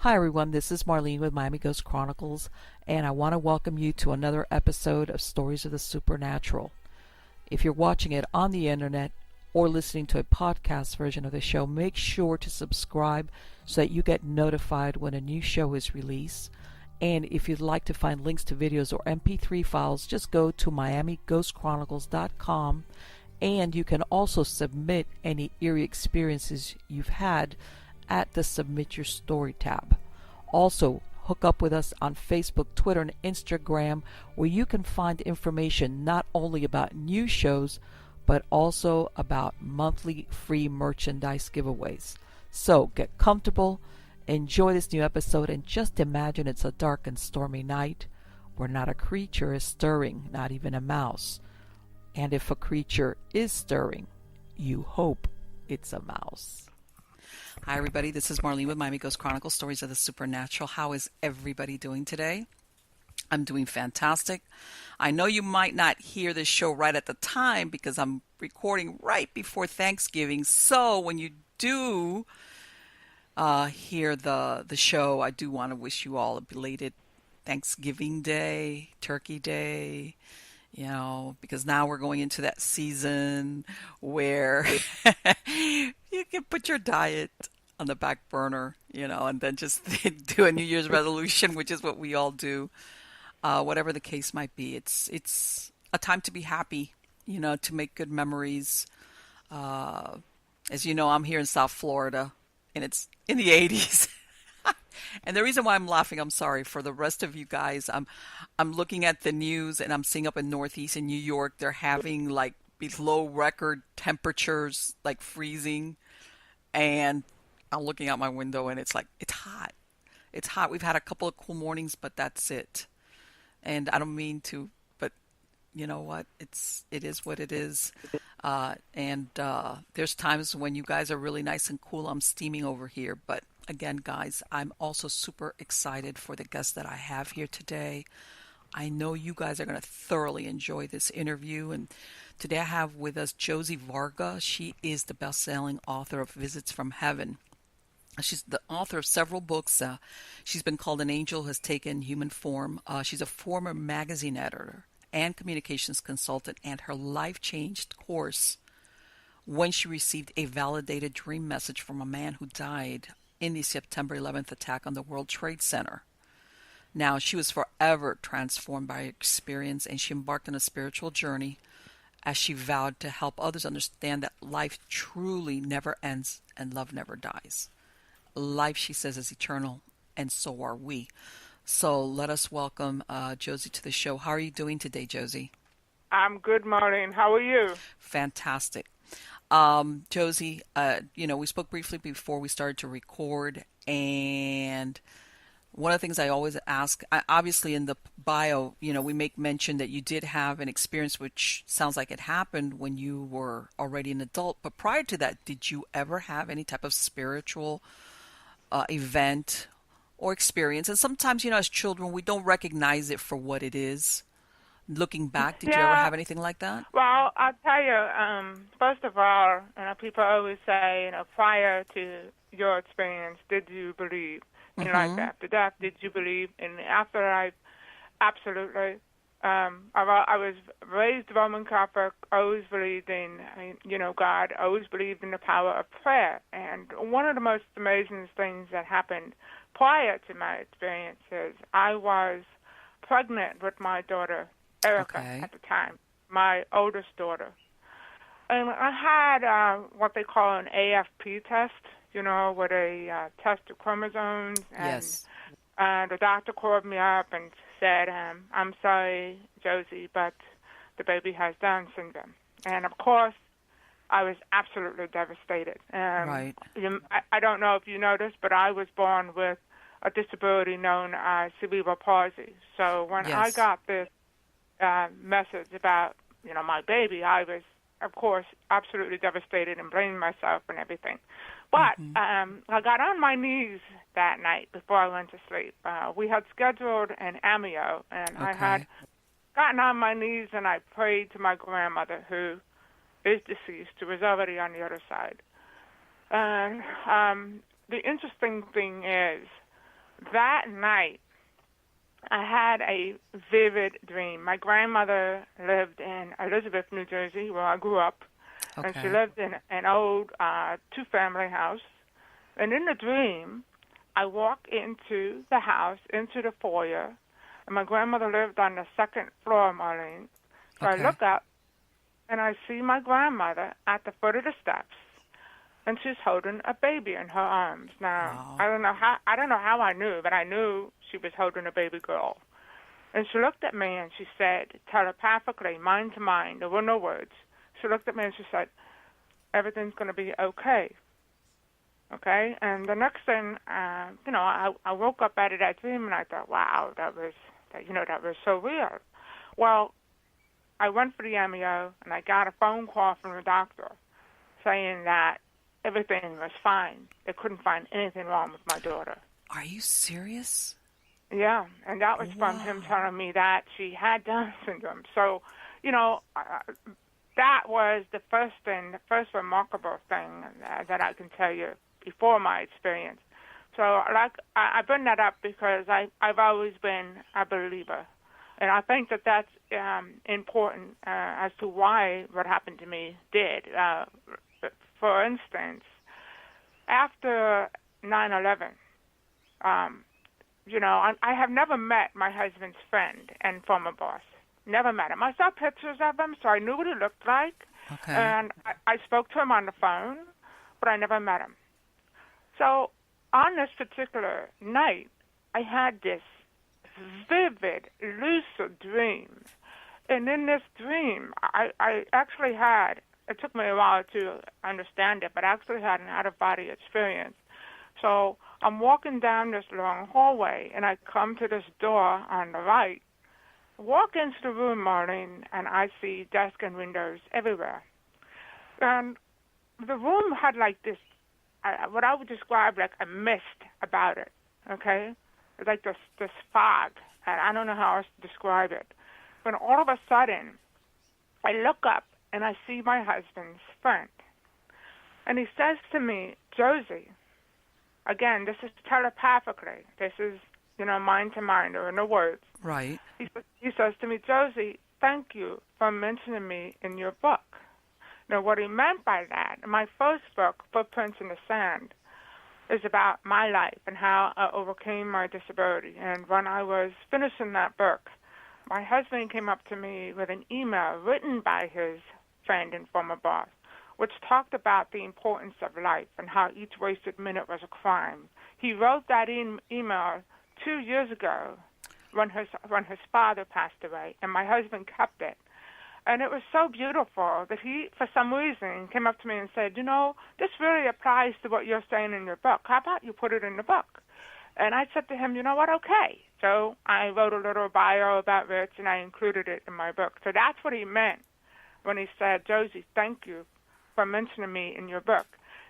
Hi everyone, this is Marlene with Miami Ghost Chronicles, and I want to welcome you to another episode of Stories of the Supernatural. If you're watching it on the internet or listening to a podcast version of the show, make sure to subscribe so that you get notified when a new show is released. And if you'd like to find links to videos or MP3 files, just go to miamighostchronicles.com, and you can also submit any eerie experiences you've had at the Submit Your Story tab. Also, hook up with us on Facebook, Twitter, and Instagram, where you can find information not only about new shows, but also about monthly free merchandise giveaways. So get comfortable, enjoy this new episode, and just imagine it's a dark and stormy night where not a creature is stirring, not even a mouse. And if a creature is stirring, you hope it's a mouse. Hi everybody, this is Marlene with Miami Ghost Chronicles, Stories of the Supernatural. How is everybody doing today? I'm doing fantastic. I know you might not hear this show right at the time because I'm recording right before Thanksgiving. So when you do hear the show, I do want to wish you all a belated Thanksgiving Day, Turkey Day, because now we're going into that season where you can put your diet on the back burner, and then just do a New Year's resolution, which is what we all do. Whatever the case might be, it's a time to be happy, to make good memories. As you know, I'm here in South Florida, and it's in the 80s. And the reason why I'm laughing, I'm sorry for the rest of you guys. I'm looking at the news, and I'm seeing up in Northeast in New York, they're having like below record temperatures, like freezing. And I'm looking out my window, and it's like, it's hot. It's hot. We've had a couple of cool mornings, but that's it. And I don't mean to, but you know what? It is what it is. And there's times when you guys are really nice and cool. I'm steaming over here. But again, guys, I'm also super excited for the guest that I have here today. I know you guys are going to thoroughly enjoy this interview. And today I have with us Josie Varga. She is the best-selling author of Visits from Heaven. She's the author of several books. She's been called An Angel Has Taken Human Form. She's a former magazine editor and communications consultant, and her life changed course when she received a validated dream message from a man who died in the September 11th attack on the World Trade Center. Now, she was forever transformed by her experience, and she embarked on a spiritual journey as she vowed to help others understand that life truly never ends and love never dies. Life, she says, is eternal, and so are we. So let us welcome Josie to the show. How are you doing today, Josie? I'm good, Maureen. How are you? Fantastic. Josie, we spoke briefly before we started to record, and one of the things I always ask, obviously in the bio, we make mention that you did have an experience which sounds like it happened when you were already an adult. But prior to that, did you ever have any type of spiritual event or experience? And sometimes, as children, we don't recognize it for what it is. Looking back, did you ever have anything like that? Well, I'll tell you, first of all, people always say, prior to your experience, did you believe? Like after death, did you believe? And after absolutely. I was raised Roman Catholic, always believed in, God, always believed in the power of prayer. And one of the most amazing things that happened prior to my experiences, I was pregnant with my daughter, Erica, at the time, my oldest daughter. And I had what they call an AFP test, where they test the chromosomes. And the doctor called me up and said, I'm sorry, Josie, but the baby has Down syndrome. And, of course, I was absolutely devastated. Right. I don't know if you noticed, but I was born with a disability known as cerebral palsy. So when I got this message about, my baby, I was, of course, absolutely devastated and blamed myself and everything. But I got on my knees that night before I went to sleep. We had scheduled an amio, and I had gotten on my knees and I prayed to my grandmother, who is deceased, who was already on the other side. And the interesting thing is, that night, I had a vivid dream. My grandmother lived in Elizabeth, New Jersey, where I grew up, and she lived in an old two-family house. And in the dream, I walk into the house, into the foyer, and my grandmother lived on the second floor, Marlene. So I look up, and I see my grandmother at the foot of the steps, and she's holding a baby in her arms. Now, I don't know how I knew, but I knew she was holding a baby girl. And she looked at me and she said, telepathically, mind to mind, there were no words. She looked at me and she said, everything's going to be okay. Okay? And the next thing, I woke up out of that dream and I thought, wow, that was so weird. Well, I went for the MEO and I got a phone call from the doctor saying that everything was fine. They couldn't find anything wrong with my daughter. Are you serious? Yeah, and that was from him telling me that she had Down syndrome. So, that was the first remarkable thing that I can tell you before my experience. So, I bring that up because I've always been a believer. And I think that that's important as to why what happened to me did. For instance, after 9/11, I have never met my husband's friend and former boss. Never met him. I saw pictures of him, so I knew what he looked like. Okay. And I spoke to him on the phone, but I never met him. So on this particular night, I had this vivid, lucid dream. And in this dream, I actually had, it took me a while to understand it, but I actually had an out-of-body experience. So I'm walking down this long hallway, and I come to this door on the right, walk into the room, Marlene, and I see desks and windows everywhere. And the room had like this, what I would describe like a mist about it, okay? It's like this fog, and I don't know how else to describe it. But all of a sudden, I look up, and I see my husband's friend. And he says to me, Josie, again, this is telepathically. This is, mind to mind. There are no words. Right. He says to me, Josie, thank you for mentioning me in your book. Now, what he meant by that, my first book, Footprints in the Sand, is about my life and how I overcame my disability. And when I was finishing that book, my husband came up to me with an email written by his friend and former boss, which talked about the importance of life and how each wasted minute was a crime. He wrote that email 2 years ago when his father passed away, and my husband kept it. And it was so beautiful that he, for some reason, came up to me and said, this really applies to what you're saying in your book. How about you put it in the book? And I said to him, you know what, okay. So I wrote a little bio about Rich, and I included it in my book. So that's what he meant when he said, Josie, thank you for mentioning me in your book.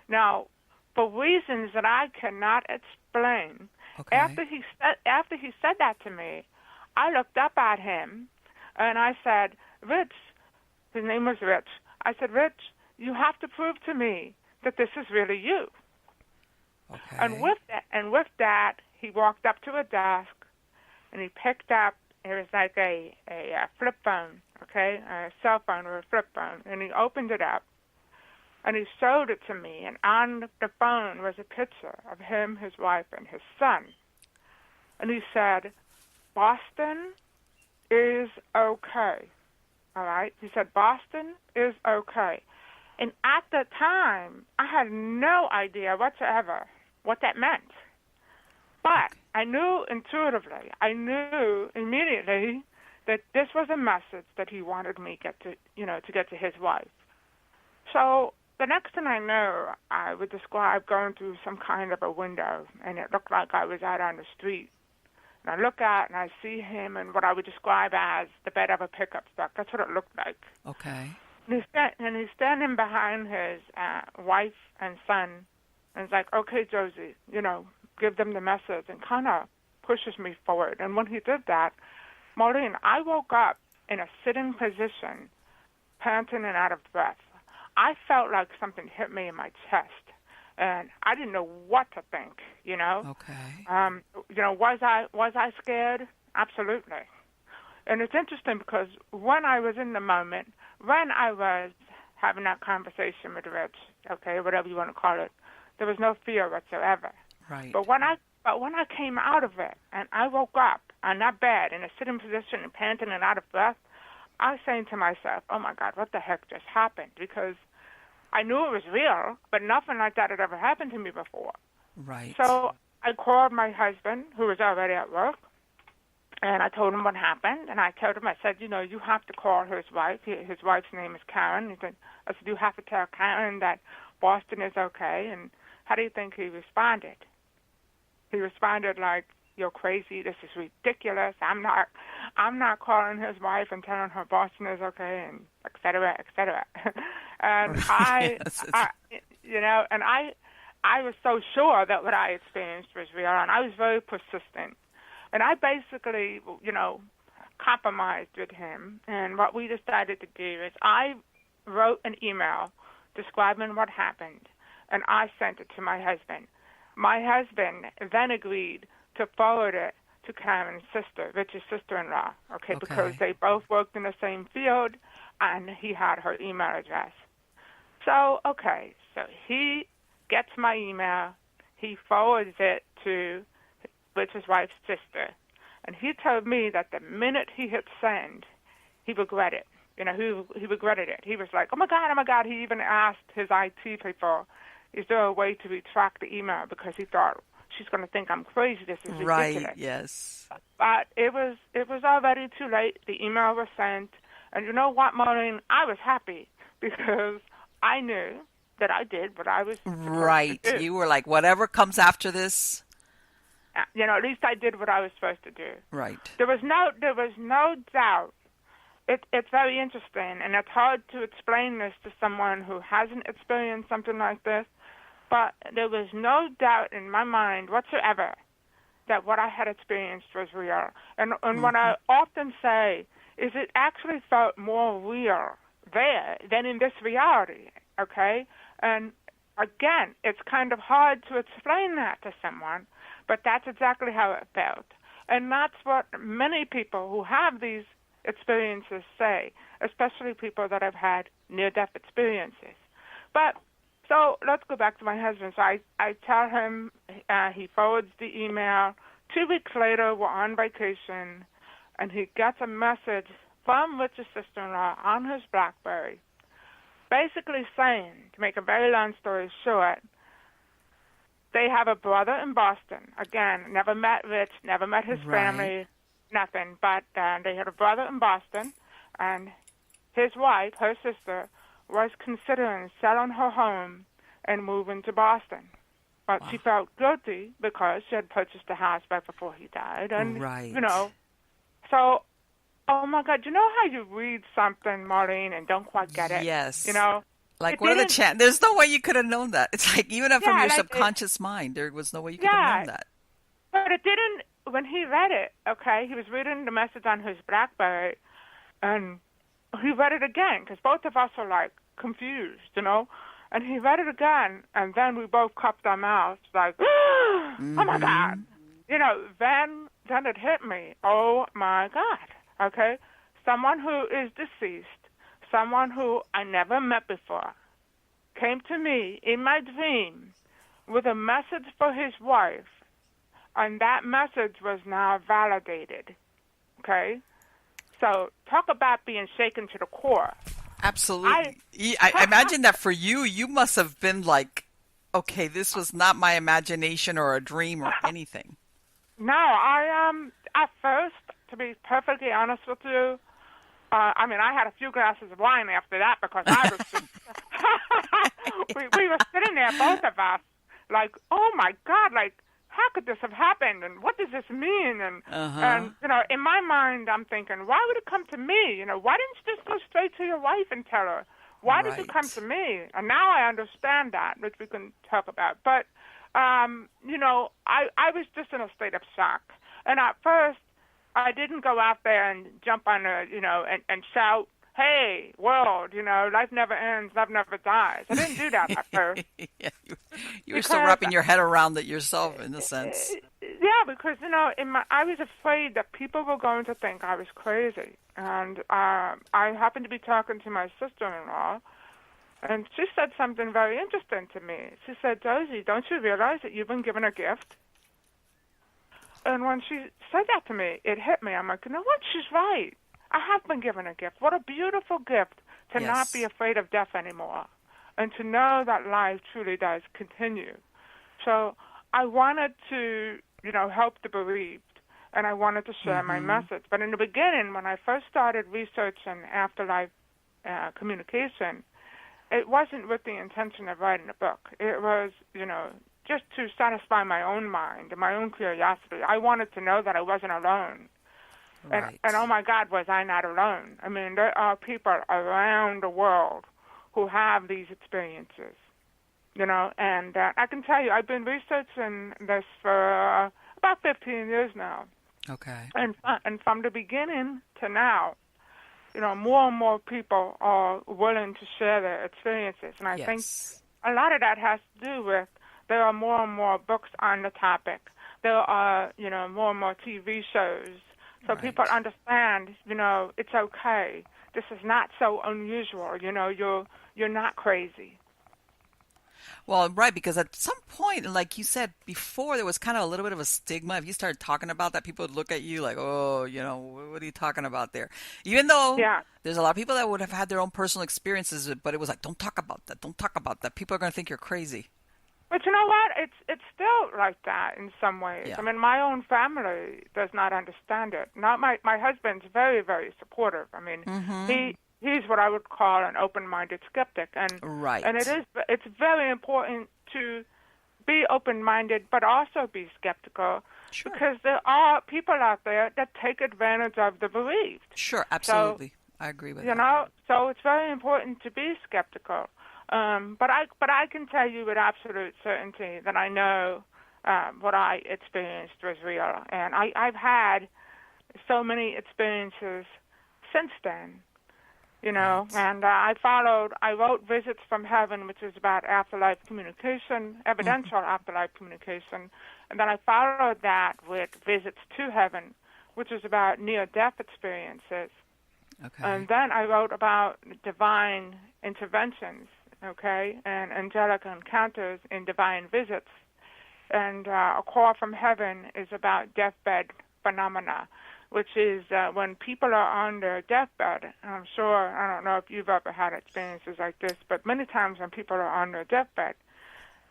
Now, for reasons that I cannot explain, after he said that to me, I looked up at him, and I said, Rich, his name was Rich. I said, Rich, you have to prove to me that this is really you. Okay. And with that, he walked up to a desk, and he picked up, it was like a flip phone, okay, a cell phone or a flip phone, and he opened it up, and he showed it to me, and on the phone was a picture of him, his wife, and his son. And he said, Boston is okay. All right? He said, Boston is okay. And at the time, I had no idea whatsoever what that meant. But I knew intuitively, I knew immediately that this was a message that he wanted me to get to his wife. So the next thing I knew, I would describe going through some kind of a window, and it looked like I was out on the street. And I look out, and I see him in what I would describe as the bed of a pickup truck. That's what it looked like. Okay. And he's standing behind his wife and son, and he's like, okay, Josie, give them the message, and kind of pushes me forward. And when he did that, Maureen, I woke up in a sitting position, panting and out of breath. I felt like something hit me in my chest. and I didn't know what to think. Okay. Was I scared? Absolutely. And it's interesting because when I was in the moment, when I was having that conversation with Rich, okay, whatever you want to call it, there was no fear whatsoever. Right. But when I came out of it and I woke up on that bed in a sitting position and panting and out of breath, I was saying to myself, "Oh my God, what the heck just happened?" Because I knew it was real, but nothing like that had ever happened to me before. Right. So I called my husband, who was already at work, and I told him what happened. And I told him, I said, you have to call his wife. His wife's name is Karen. I said, you have to tell Karen that Boston is okay. And how do you think he responded? He responded like, "You're crazy. This is ridiculous. I'm not calling his wife and telling her Boston is okay," and et cetera, et cetera. And I was so sure that what I experienced was real, and I was very persistent. And I basically, compromised with him. And what we decided to do is I wrote an email describing what happened, and I sent it to my husband. My husband then agreed to forward it to Karen's sister, Rich's sister-in-law, okay, because they both worked in the same field, and he had her email address. So he gets my email. He forwards it to Rich's wife's sister, and he told me that the minute he hit send, he regretted it. He regretted it. He was like, oh my God. He even asked his IT people, is there a way to retract the email, because he thought, she's going to think I'm crazy. This is ridiculous. Right, yes. But it was already too late. The email was sent. And you know what, Maureen? I was happy because I knew that I did what I was supposed to do. You were like, whatever comes after this. At least I did what I was supposed to do. Right. There was no doubt. It's very interesting, and it's hard to explain this to someone who hasn't experienced something like this. But there was no doubt in my mind whatsoever that what I had experienced was real. And what I often say is it actually felt more real there than in this reality, okay? And again, it's kind of hard to explain that to someone, but that's exactly how it felt. And that's what many people who have these experiences say, especially people that have had near-death experiences. But so let's go back to my husband. So I tell him, he forwards the email. 2 weeks later, we're on vacation, and he gets a message from Rich's sister-in-law on his BlackBerry, basically saying, to make a very long story short, they have a brother in Boston. Again, never met Rich, never met his family, nothing. But they had a brother in Boston, and his wife, her sister, was considering selling her home and moving to Boston. But she felt guilty because she had purchased a house right before he died. And, so, oh my God, you know how you read something, Maureen, and don't quite get it? Yes. Like, it what are the chances? There's no way you could have known that. It's like, even from your subconscious mind, there was no way you could have known that. But it didn't, when he read it, he was reading the message on his BlackBerry, and he read it again, because both of us are, like, confused, and he read it again, and then we both cupped our mouths, like, oh my God. Then it hit me, oh my God, okay? Someone who is deceased, someone who I never met before, came to me in my dream with a message for his wife, and that message was now validated, okay? So talk about being shaken to the core. Absolutely. I imagine that for you, you must have been like, okay, this was not my imagination or a dream or anything. No, I at first, to be perfectly honest with you, I had a few glasses of wine after that because I was just, we were sitting there, both of us, like, oh my God, like, how could this have happened? And what does this mean? And, in my mind, I'm thinking, why would it come to me? Why didn't you just go straight to your wife and tell her? Why did it come to me? And now I understand that, which we can talk about. But, I was just in a state of shock. And at first, I didn't go out there and jump on and shout hey, world, life never ends, love never dies. I didn't do that at first. Yeah, you were still Because wrapping your head around it yourself, in a sense. yeah, because I was afraid that people were going to think I was crazy, and I happened to be talking to my sister-in-law, and she said something very interesting to me. She said, "Josie, don't you realize that you've been given a gift?" And when she said that to me, it hit me. I'm like, you know what? She's right. I have been given a gift. What a beautiful gift to not be Yes. afraid of death anymore, and to know that life truly does continue. So I wanted to, help the bereaved, and I wanted to share my Mm-hmm. message. But in the beginning, when I first started researching afterlife communication, it wasn't with the intention of writing a book. It was, just to satisfy my own mind and my own curiosity. I wanted to know that I wasn't alone. Right. And oh my God, was I not alone? I mean, there are people around the world who have these experiences, and I can tell you, I've been researching this for about 15 years now. Okay. And from the beginning to now, more and more people are willing to share their experiences. And I think Yes. a lot of that has to do with there are more and more books on the topic. There are, more and more TV shows. So Right. people understand, it's okay. This is not so unusual. You're not crazy. Well, right, because at some point, like you said before, there was kind of a little bit of a stigma. If you started talking about that, people would look at you like, oh, what are you talking about there? Even though Yeah. there's a lot of people that would have had their own personal experiences, but it was like, don't talk about that. Don't talk about that. People are going to think you're crazy. But you know what? It's still like that in some ways. Yeah. I mean, my own family does not understand it. Not my husband's very, very supportive. I mean, Mm-hmm. he's what I would call an open-minded skeptic, and Right. it's very important to be open-minded, but also be skeptical, Sure. because there are people out there that take advantage of the bereaved. Sure, absolutely. I agree with that. So it's very important to be skeptical. But I can tell you with absolute certainty that I know what I experienced was real, and I've had so many experiences since then. Right. And I wrote Visits from Heaven, which is about afterlife communication, evidential afterlife communication, and then I followed that with Visits to Heaven, which is about near-death experiences. Okay. And then I wrote about divine interventions, and angelic encounters in divine visits. And A Call from Heaven is about deathbed phenomena, which is when people are on their deathbed. I'm sure, I don't know if you've ever had experiences like this, but many times when people are on their deathbed,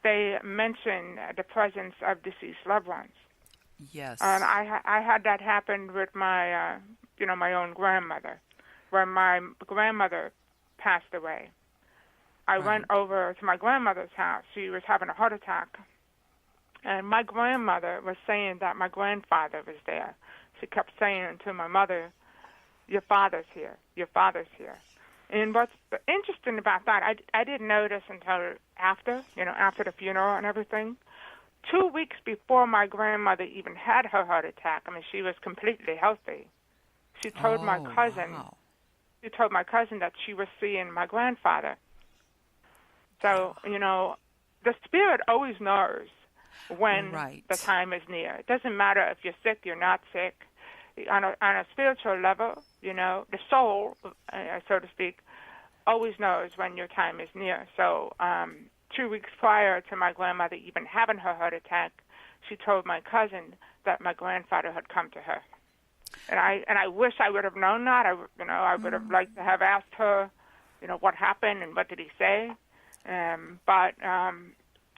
they mention the presence of deceased loved ones. Yes. And I had that happen with my, my own grandmother. When my grandmother passed away, I went over to my grandmother's house. She was having a heart attack. And my grandmother was saying that my grandfather was there. She kept saying to my mother, your father's here, your father's here. And what's interesting about that, I didn't notice until after the funeral and everything. 2 weeks before my grandmother even had her heart attack, I mean, she was completely healthy. She told my cousin, wow. She told my cousin that she was seeing my grandfather. So, the spirit always knows when Right. the time is near. It doesn't matter if you're sick, you're not sick. On a spiritual level, the soul, so to speak, always knows when your time is near. So 2 weeks prior to my grandmother even having her heart attack, she told my cousin that my grandfather had come to her. And I wish I would have known that. I would have liked to have asked her, what happened and what did he say. But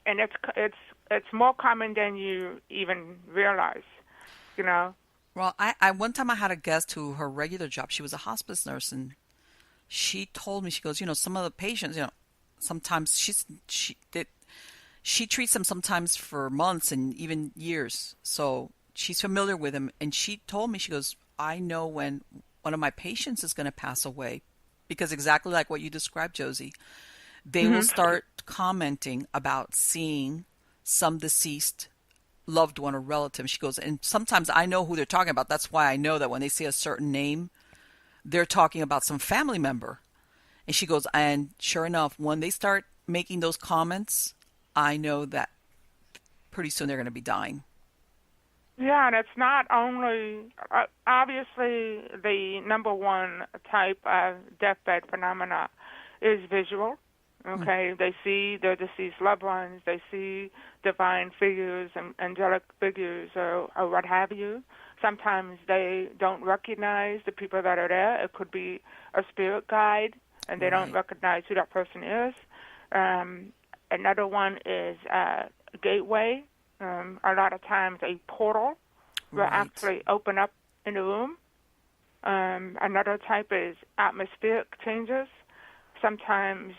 it's more common than you even realize. Well, I one time I had a guest who her regular job, she was a hospice nurse, and she told me, she goes, some of the patients, sometimes she treats them sometimes for months and even years. So she's familiar with them, and she told me, she goes, I know when one of my patients is going to pass away, because exactly like what you described, Josie, they will start commenting about seeing some deceased loved one or relative. She goes, and sometimes I know who they're talking about. That's why I know that when they say a certain name, they're talking about some family member. And she goes, and sure enough, when they start making those comments, I know that pretty soon they're going to be dying. Yeah, and it's not only, obviously, the number one type of deathbed phenomena is visual. Okay, they see their deceased loved ones, they see divine figures and angelic figures or what have you. Sometimes they don't recognize the people that are there. It could be a spirit guide, and they don't recognize who that person is. Another one is a gateway. A lot of times a portal will actually open up in the room. Another type is atmospheric changes. Sometimes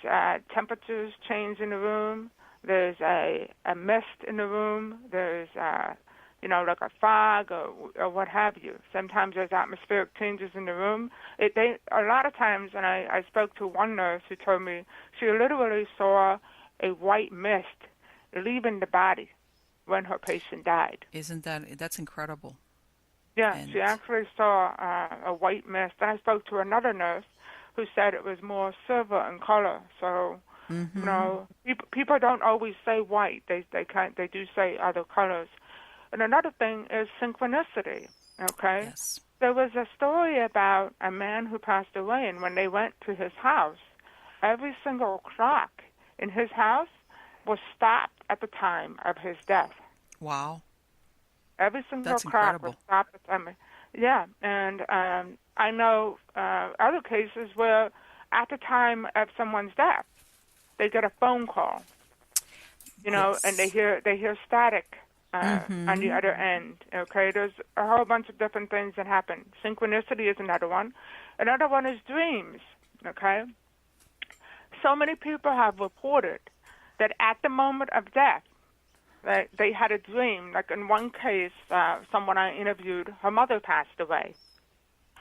temperatures change in the room. There's a mist in the room. There's, like a fog or what have you. Sometimes there's atmospheric changes in the room. A lot of times, and I spoke to one nurse who told me she literally saw a white mist leaving the body when her patient died. That's incredible? Yeah, she actually saw a white mist. And I spoke to another nurse who said it was more silver in color. So, people don't always say white. They do say other colors. And another thing is synchronicity, okay? Yes. There was a story about a man who passed away, and when they went to his house, every single clock in his house was stopped at the time of his death. Wow. Every single That's clock incredible. was stopped at the time. Yeah, and I know other cases where at the time of someone's death, they get a phone call, and they hear static on the other end. Okay, there's a whole bunch of different things that happen. Synchronicity is another one. Another one is dreams. Okay, so many people have reported that at the moment of death, that they had a dream. Like in one case, someone I interviewed, her mother passed away.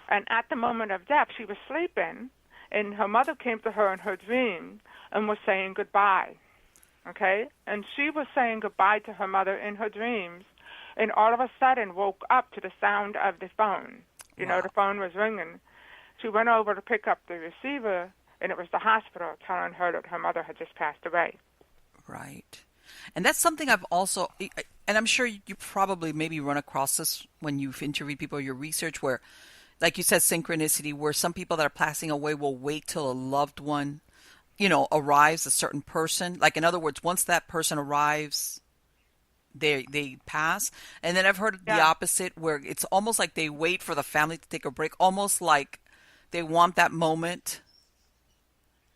And at the moment of death, she was sleeping, and her mother came to her in her dream and was saying goodbye. Okay? And she was saying goodbye to her mother in her dreams, and all of a sudden woke up to the sound of the phone. The phone was ringing. She went over to pick up the receiver, and it was the hospital telling her that her mother had just passed away. Right. And that's something I've also, and I'm sure you probably maybe run across this when you've interviewed people, your research, where, like you said, synchronicity, where some people that are passing away will wait till a loved one, arrives, a certain person. Like, in other words, once that person arrives, they pass. And then I've heard the opposite, where it's almost like they wait for the family to take a break, almost like they want that moment.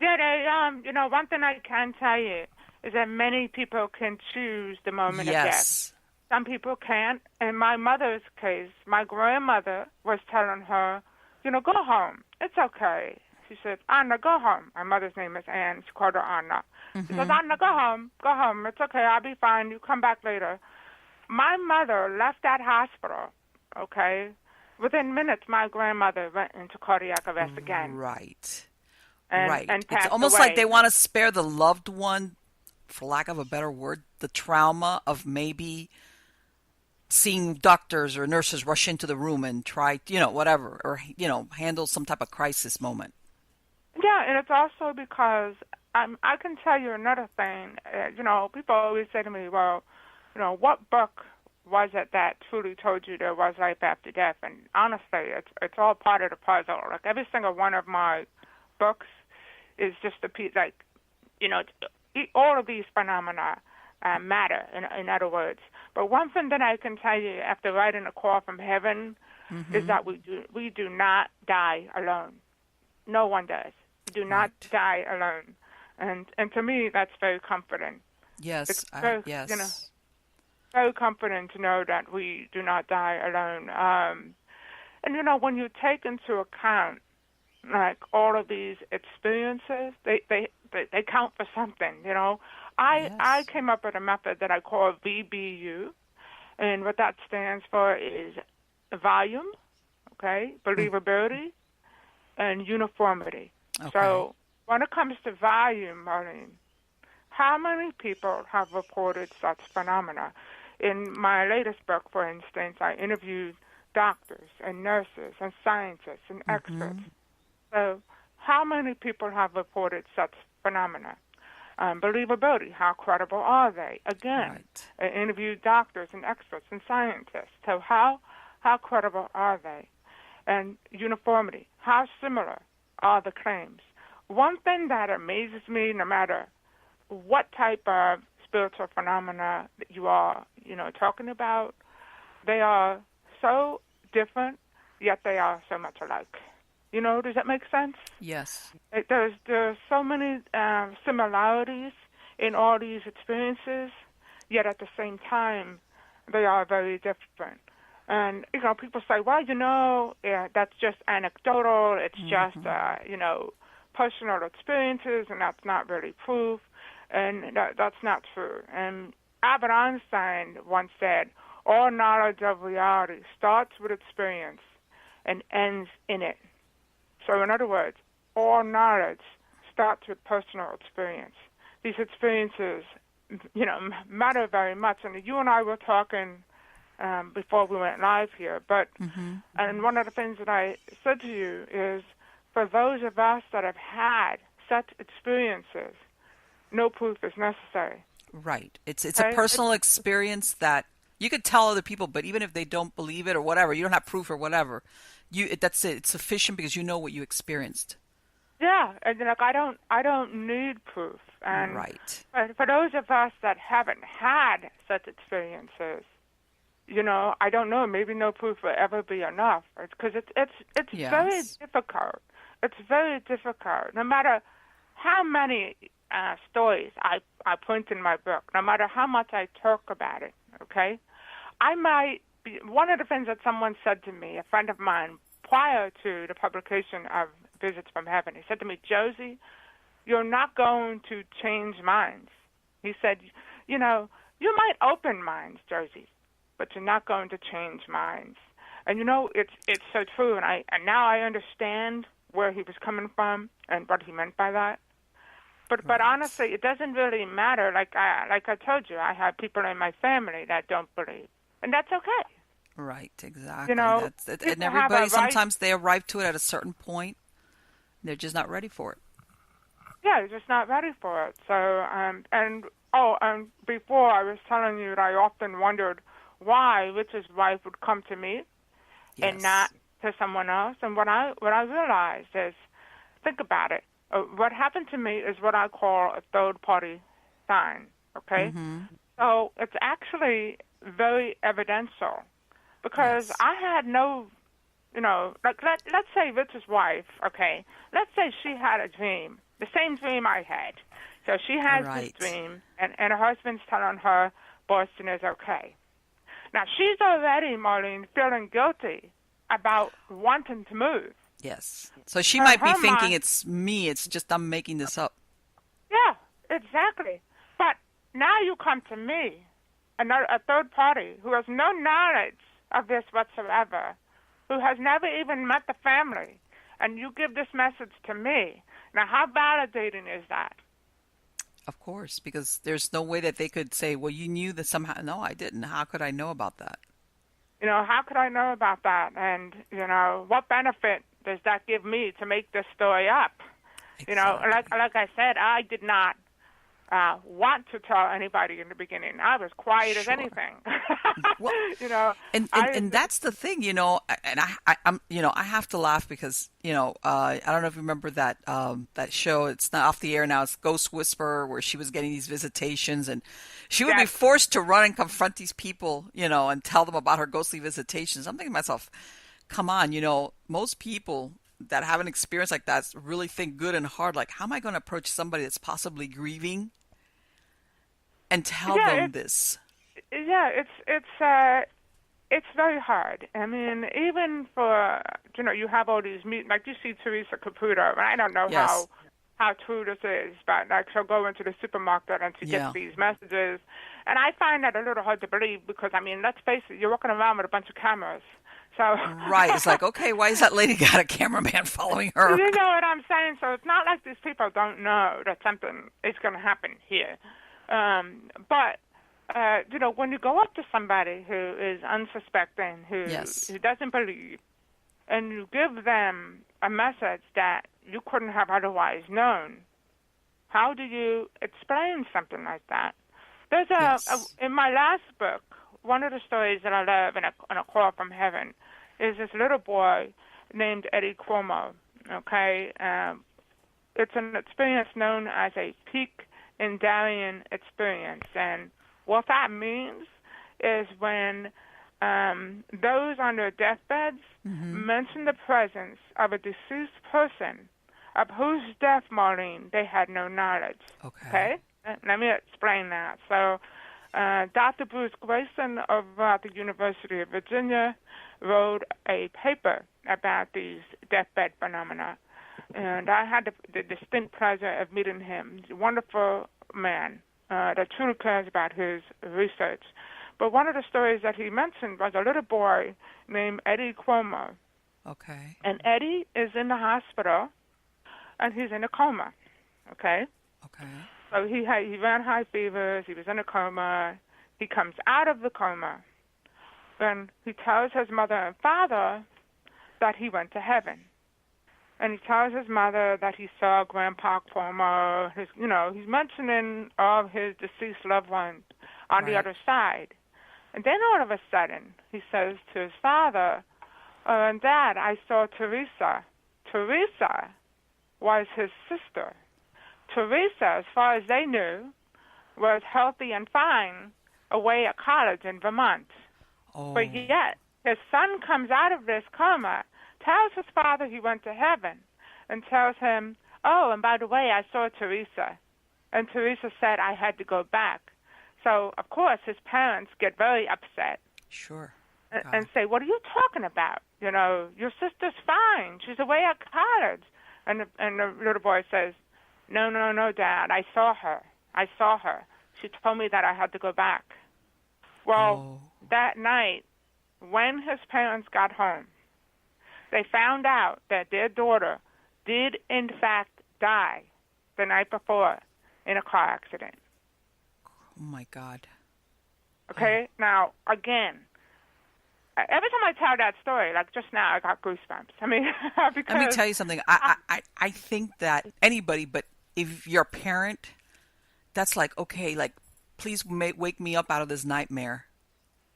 Yeah, one thing I can tell you is that many people can choose the moment of death. Some people can't. In my mother's case, my grandmother was telling her, go home. It's okay. She said, Anna, go home. My mother's name is Anne. She called her Anna. She says, Anna, go home. Go home. It's okay. I'll be fine. You come back later. My mother left that hospital, okay? Within minutes, my grandmother went into cardiac arrest again. Right. And passed it's almost away. like they want to spare the loved one, for lack of a better word, the trauma of maybe seeing doctors or nurses rush into the room and try, whatever, or, handle some type of crisis moment. Yeah, and it's also because I can tell you another thing. People always say to me, well, what book was it that truly told you there was life after death? And honestly, it's all part of the puzzle. Like every single one of my books is just a piece, all of these phenomena matter, in other words. But one thing that I can tell you after writing A Call from Heaven is that we do not die alone. No one does. We do not die alone. And to me, that's very comforting. Yes, it's very, very comforting to know that we do not die alone. And, when you take into account like all of these experiences, they count for something. I came up with a method that I call VBU, and what that stands for is volume, believability, and uniformity. Okay. So when it comes to volume, Marlene, how many people have reported such phenomena? In my latest book, for instance, I interviewed doctors and nurses and scientists and experts. So how many people have reported such phenomena? Believability, how credible are they? Again, interviewed doctors and experts and scientists. So how credible are they? And uniformity, how similar are the claims? One thing that amazes me, no matter what type of spiritual phenomena that you are, talking about, they are so different, yet they are so much alike. Does that make sense? Yes. There's so many similarities in all these experiences, yet at the same time, they are very different. And, people say, well, that's just anecdotal. It's just, personal experiences, and that's not really proof. And that's not true. And Albert Einstein once said, all knowledge of reality starts with experience and ends in it. So in other words, all knowledge starts with personal experience. These experiences, matter very much. And you and I were talking before we went live here. But and one of the things that I said to you is, for those of us that have had such experiences, no proof is necessary. Right. It's a personal experience that you could tell other people, but even if they don't believe it or whatever, you don't have proof or whatever, that's it. It's sufficient because you know what you experienced. Yeah, and I don't need proof. And right. For those of us that haven't had such experiences, I don't know. Maybe no proof will ever be enough, because it's yes. very difficult. It's very difficult. No matter how many stories I print in my book, no matter how much I talk about it, okay, I might be, one of the things that someone said to me, a friend of mine, prior to the publication of Visits from Heaven, he said to me, Josie, you're not going to change minds. He said, you might open minds, Josie, but you're not going to change minds. And it's so true, and now I understand where he was coming from and what he meant by that. But honestly, it doesn't really matter. Like I told you, I have people in my family that don't believe, and that's okay. Right, exactly. And everybody, sometimes they arrive to it at a certain point. They're just not ready for it. Yeah, they're just not ready for it. So, and before I was telling you that I often wondered why Richard's wife would come to me and not to someone else. And what I realized is, think about it. What happened to me is what I call a third-party sign, okay? So it's actually very evidential, because I had no, let's say Richard's wife, okay? Let's say she had a dream, the same dream I had. So she has this dream, and her husband's telling her Boston is okay. Now, she's already, Marlene, feeling guilty about wanting to move. Yes. So she might be thinking, it's me, it's just I'm making this up. Yeah, exactly. But now you come to me, a third party who has no knowledge of this whatsoever, who has never even met the family, and you give this message to me. Now, how validating is that? Of course, because there's no way that they could say, well, you knew that somehow. No, I didn't. How could I know about that? How could I know about that? And, what benefit does that give me to make this story up? Exactly. Like I said, I did not want to tell anybody in the beginning. I was quiet as anything. Well, and that's the thing, and I have to laugh because, I don't know if you remember that show. It's not off the air now. It's Ghost Whisperer, where she was getting these visitations, and she would be forced to run and confront these people, and tell them about her ghostly visitations. I'm thinking to myself, come on, most people that have an experience like that really think good and hard. Like, how am I going to approach somebody that's possibly grieving and tell them this? Yeah, it's very hard. I mean, even for, you have all these meetings, like you see Teresa Caputo, and I don't know how true this is, but like she'll go into the supermarket and she gets these messages, and I find that a little hard to believe because, I mean, let's face it, you're walking around with a bunch of cameras. So right, it's like, okay, why has that lady got a cameraman following her? You know what I'm saying? So it's not like these people don't know that something is going to happen here. But when you go up to somebody who is unsuspecting, who doesn't believe, and you give them a message that you couldn't have otherwise known, how do you explain something like that? There's in my last book, one of the stories that I love in a Call from Heaven is this little boy named Eddie Cuomo. Okay, it's an experience known as a peak in Darien experience, and what that means is when those on their deathbeds mention the presence of a deceased person of whose death, Maureen, they had no knowledge. Okay? Let me explain that. So, Dr. Bruce Grayson over at the University of Virginia wrote a paper about these deathbed phenomena, and I had the distinct pleasure of meeting him. He's a wonderful man that truly cares about his research. But one of the stories that he mentioned was a little boy named Eddie Cuomo. Okay. And Eddie is in the hospital, and he's in a coma. Okay? Okay. So he ran high fevers. He was in a coma. He comes out of the coma, and he tells his mother and father that he went to heaven. And he tells his mother that he saw Grandpa Cuomo. He's mentioning all of his deceased loved ones on the other side. And then all of a sudden, he says to his father, and Dad, I saw Teresa. Teresa was his sister. Teresa, as far as they knew, was healthy and fine away at college in Vermont. Oh. But yet, his son comes out of this coma, tells his father he went to heaven, and tells him, oh, and by the way, I saw Teresa. And Teresa said I had to go back. So, of course, his parents get very upset. Sure. And say, what are you talking about? Your sister's fine. She's away at college. And the little boy says, no, Dad, I saw her. She told me that I had to go back. Well, that night, when his parents got home, they found out that their daughter did, in fact, die the night before in a car accident. Oh, my God. Okay? Now, again, every time I tell that story, like just now, I got goosebumps. I mean, because... Let me tell you something. I think that anybody, but if you're a parent, that's like, okay, like, please wake me up out of this nightmare.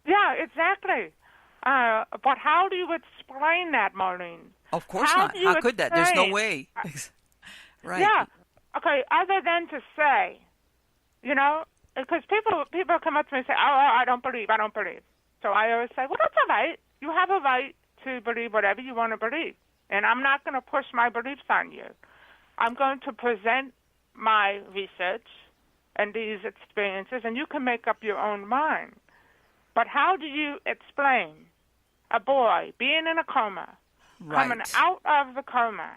Yeah, exactly. But how do you explain that, Maureen? Of course not. How could that? There's no way. Right. Yeah. Okay, other than to say, because people come up to me and say, oh, I don't believe. So I always say, well, that's all right. You have a right to believe whatever you want to believe. And I'm not going to push my beliefs on you. I'm going to present my research and these experiences, and you can make up your own mind. But how do you explain a boy being in a coma, coming out of the coma,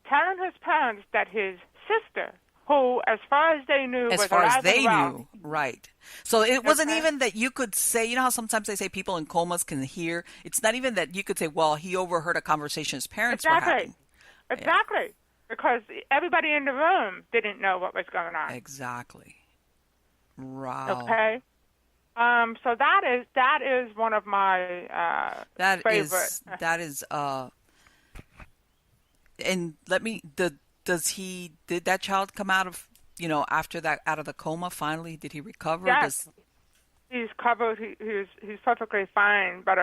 telling his parents that his sister, who, as far as they knew, was alive and well. Right. So it wasn't even that you could say, you know how sometimes they say people in comas can hear? It's not even that you could say, well, he overheard a conversation his parents were having. Exactly. Yeah. Because everybody in the room didn't know what was going on. Exactly. Wow. Okay. So that is one of my favorite. And did that child come out of, after that, out of the coma finally? Did he recover? Yes. He's covered. He's perfectly fine, but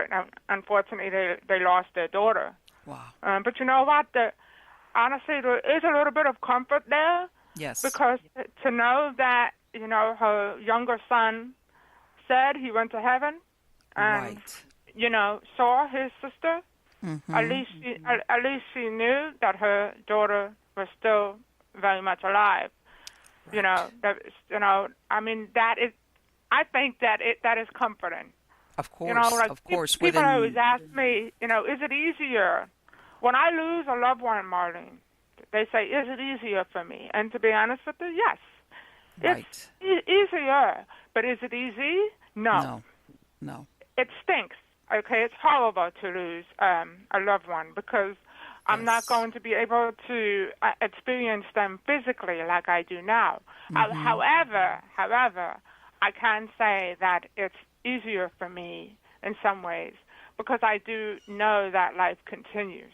unfortunately they lost their daughter. Wow. But you know what? Honestly, there is a little bit of comfort there. Yes. Because to know that, her younger son said he went to heaven and, saw his sister, at least she knew that her daughter was still very much alive. Right. I mean, I think that is comforting. Of course, of course. People always ask me, is it easier? When I lose a loved one, Marlene, they say, is it easier for me? And to be honest with you, yes. Right. It's easier. But is it easy? No. It stinks. Okay, it's horrible to lose a loved one because I'm not going to be able to experience them physically like I do now. However, I can say that it's easier for me in some ways. because I do know that life continues.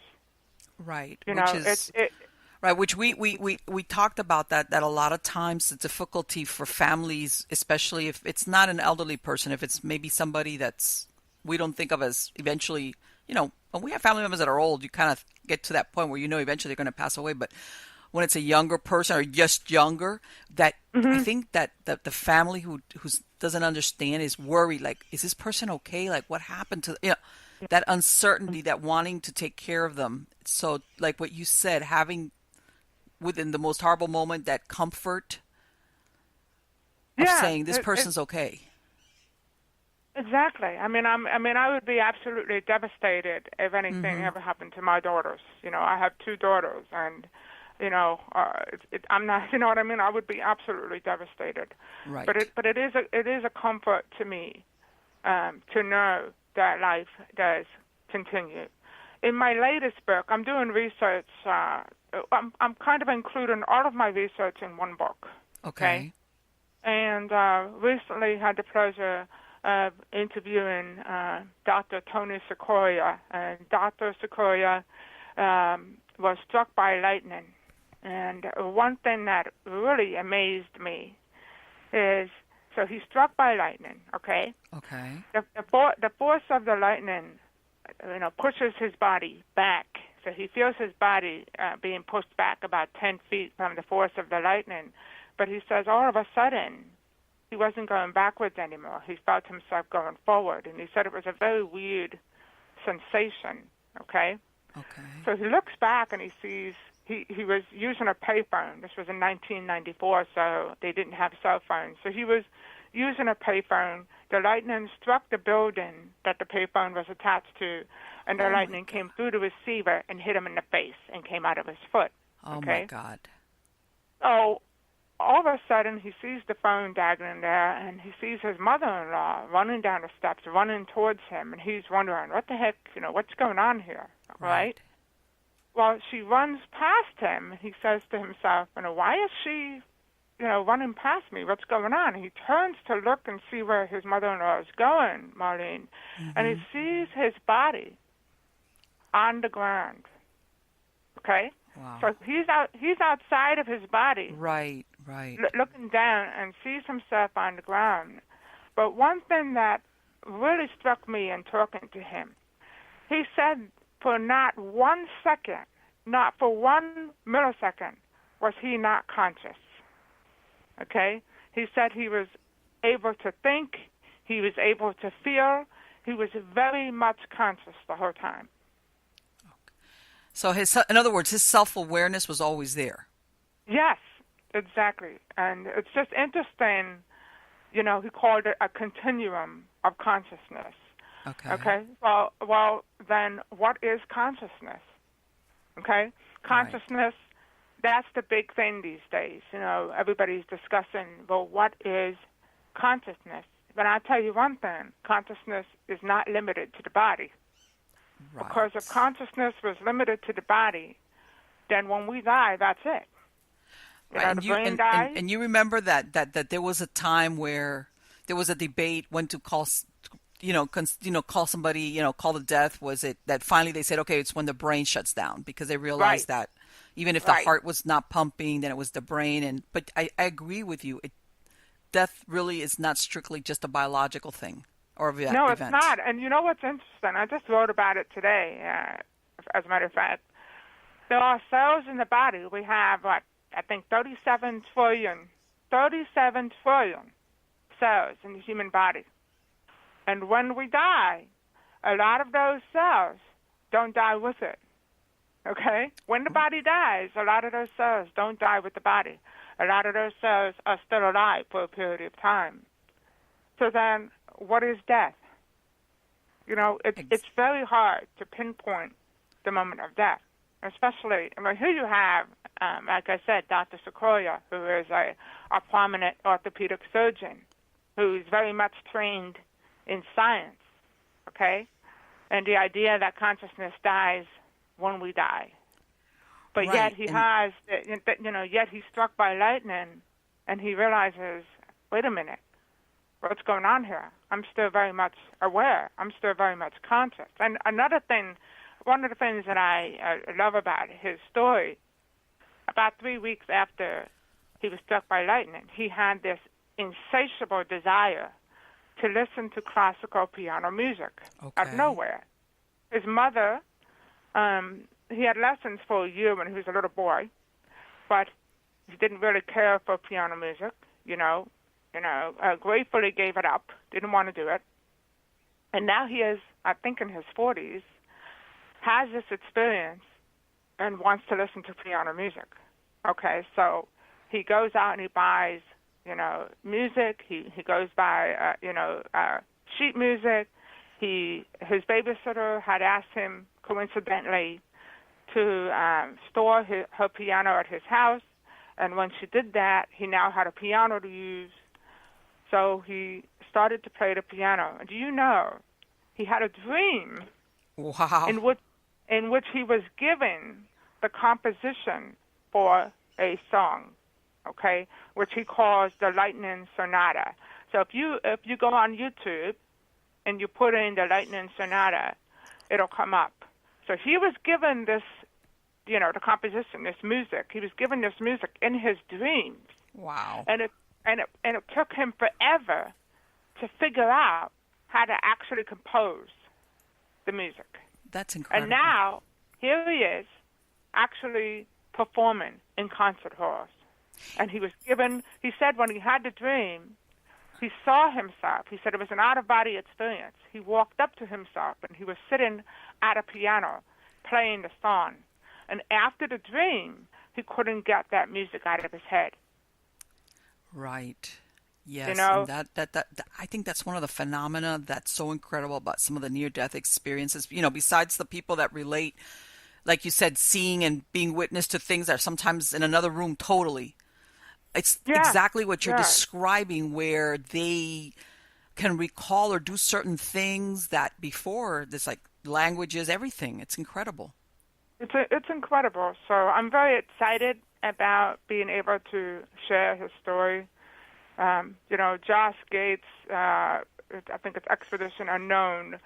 Right. You Which know, is right, which we talked about that a lot of times the difficulty for families, especially if it's not an elderly person, if it's maybe somebody that's we don't think of as eventually, when we have family members that are old, you kind of get to that point where eventually they're going to pass away. But when it's a younger person or just younger, that I think that the family who doesn't understand is worried, like, is this person okay? Like, what happened to that uncertainty, that wanting to take care of them. So, like what you said, having within the most horrible moment that comfort of saying this person's okay. Exactly. I mean, I would be absolutely devastated if anything ever happened to my daughters. I have 2 daughters, and I'm not. You know what I mean? I would be absolutely devastated. Right. But it is a comfort to me to know that life does continue. In my latest book, I'm doing research. I'm kind of including all of my research in one book. Okay. And recently had the pleasure of interviewing Dr. Tony Sequoia. And Dr. Sequoia was struck by lightning. And one thing that really amazed me is, so he's struck by lightning, okay? Okay. The force of the lightning, pushes his body back. So he feels his body being pushed back about 10 feet from the force of the lightning. But he says all of a sudden, he wasn't going backwards anymore. He felt himself going forward. And he said it was a very weird sensation, okay? Okay. So he looks back and he sees he was using a payphone. This was in 1994, so they didn't have cell phones. So he was using a payphone. The lightning struck the building that the payphone was attached to, and the lightning came through the receiver and hit him in the face and came out of his foot. Oh, okay? my God. So all of a sudden, he sees the phone dangling there, and he sees his mother-in-law running down the steps, running towards him, and he's wondering, what the heck, what's going on here, right? Well, she runs past him, and he says to himself, why is she, running past me? What's going on? And he turns to look and see where his mother-in-law is going, Marlene, and he sees his body on the ground, okay? Wow. So he's outside of his body. Right. Looking down and sees himself on the ground. But one thing that really struck me in talking to him, he said for not 1 second, not for 1 millisecond, was he not conscious. Okay? He said he was able to think, he was able to feel, he was very much conscious the whole time. So in other words, his self-awareness was always there. Yes, exactly. And it's just interesting, he called it a continuum of consciousness. Okay? Well, then what is consciousness? Okay? Consciousness, that's the big thing these days. Everybody's discussing, well, what is consciousness? But I'll tell you one thing, consciousness is not limited to the body. Right. Because if consciousness was limited to the body, then when we die, that's it. Right. The brain dies. And you remember that there was a time where there was a debate when to call, call somebody, call the death. Was it that finally they said, okay, it's when the brain shuts down, because they realized that even if the heart was not pumping, then it was the brain. But I agree with you. Death really is not strictly just a biological thing. No, it's not. And you know what's interesting? I just wrote about it today, as a matter of fact. There are cells in the body. We have, I think 37 trillion cells in the human body. And when we die, a lot of those cells don't die with it. Okay? When the body dies, a lot of those cells don't die with the body. A lot of those cells are still alive for a period of time. So then, what is death? It's very hard to pinpoint the moment of death, especially, here you have, like I said, Dr. Sequoia, who is a prominent orthopedic surgeon, who's very much trained in science, okay? And the idea that consciousness dies when we die. But yet he yet he's struck by lightning, and he realizes, wait a minute, what's going on here? I'm still very much aware. I'm still very much conscious. And another thing, one of the things that I love about his story, about 3 weeks after he was struck by lightning, he had this insatiable desire to listen to classical piano music out of nowhere. His mother, he had lessons for a year when he was a little boy, but he didn't really care for piano music, gratefully gave it up, didn't want to do it. And now he is, I think in his 40s, has this experience and wants to listen to piano music. Okay, so he goes out and he buys, music. He goes by, sheet music. His babysitter had asked him, coincidentally, to store her piano at his house. And when she did that, he now had a piano to use. So he started to play the piano. Do you know, he had a dream in which he was given the composition for a song, okay, which he calls the Lightning Sonata. So if you go on YouTube and you put in the Lightning Sonata, it'll come up. So he was given this, the composition, this music. He was given this music in his dreams. Wow. And it took him forever to figure out how to actually compose the music. That's incredible. And now here he is actually performing in concert halls. And he said when he had the dream, he saw himself. He said it was an out-of-body experience. He walked up to himself, and he was sitting at a piano playing the song. And after the dream, he couldn't get that music out of his head. Right. Yes. And that I think that's one of the phenomena that's so incredible about some of the near-death experiences. Besides the people that relate, like you said, seeing and being witness to things that are sometimes in another room totally. It's exactly what you're describing, where they can recall or do certain things that before, this like languages, everything. It's incredible. It's incredible. So I'm very excited about being able to share his story. Josh Gates, I think it's Expedition Unknown,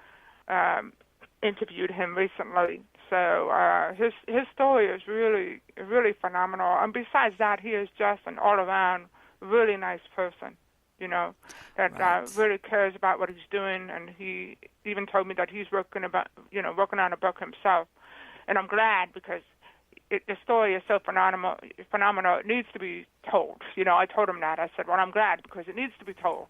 interviewed him recently. So his story is really, really phenomenal. And besides that, he is just an all-around really nice person, that really cares about what he's doing. And he even told me that he's working on a book himself. And I'm glad, because the story is so phenomenal. It needs to be told. I told him that. I said, well, I'm glad because it needs to be told.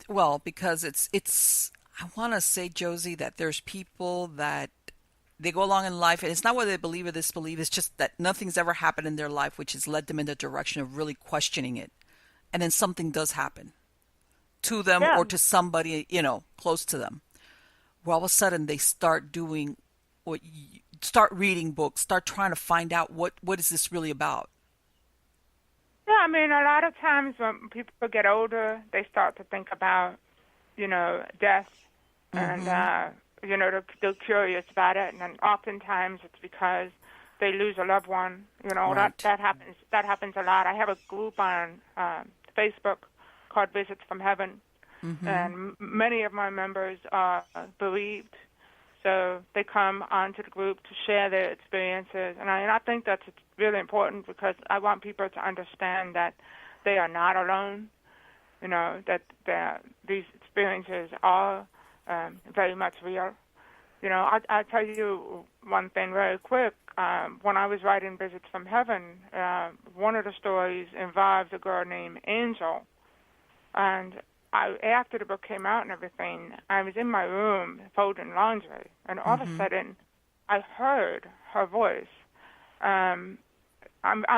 Well, because it's. I want to say, Josie, that there's people that they go along in life, and it's not whether they believe or disbelieve. It's just that nothing's ever happened in their life which has led them in the direction of really questioning it, and then something does happen to them or to somebody close to them. Where all of a sudden they start doing start reading books, start trying to find out what is this really about. Yeah, I mean, a lot of times when people get older, they start to think about, death, and, they're curious about it. And then oftentimes it's because they lose a loved one. That happens a lot. I have a group on Facebook called Visits from Heaven, and many of my members are bereaved. So they come onto the group to share their experiences. And I think that's really important, because I want people to understand that they are not alone, that these experiences are very much real. I'll tell you one thing very quick. When I was writing Visits from Heaven, one of the stories involves a girl named Angel. And after the book came out and everything, I was in my room folding laundry, and all of a sudden, I heard her voice. I'm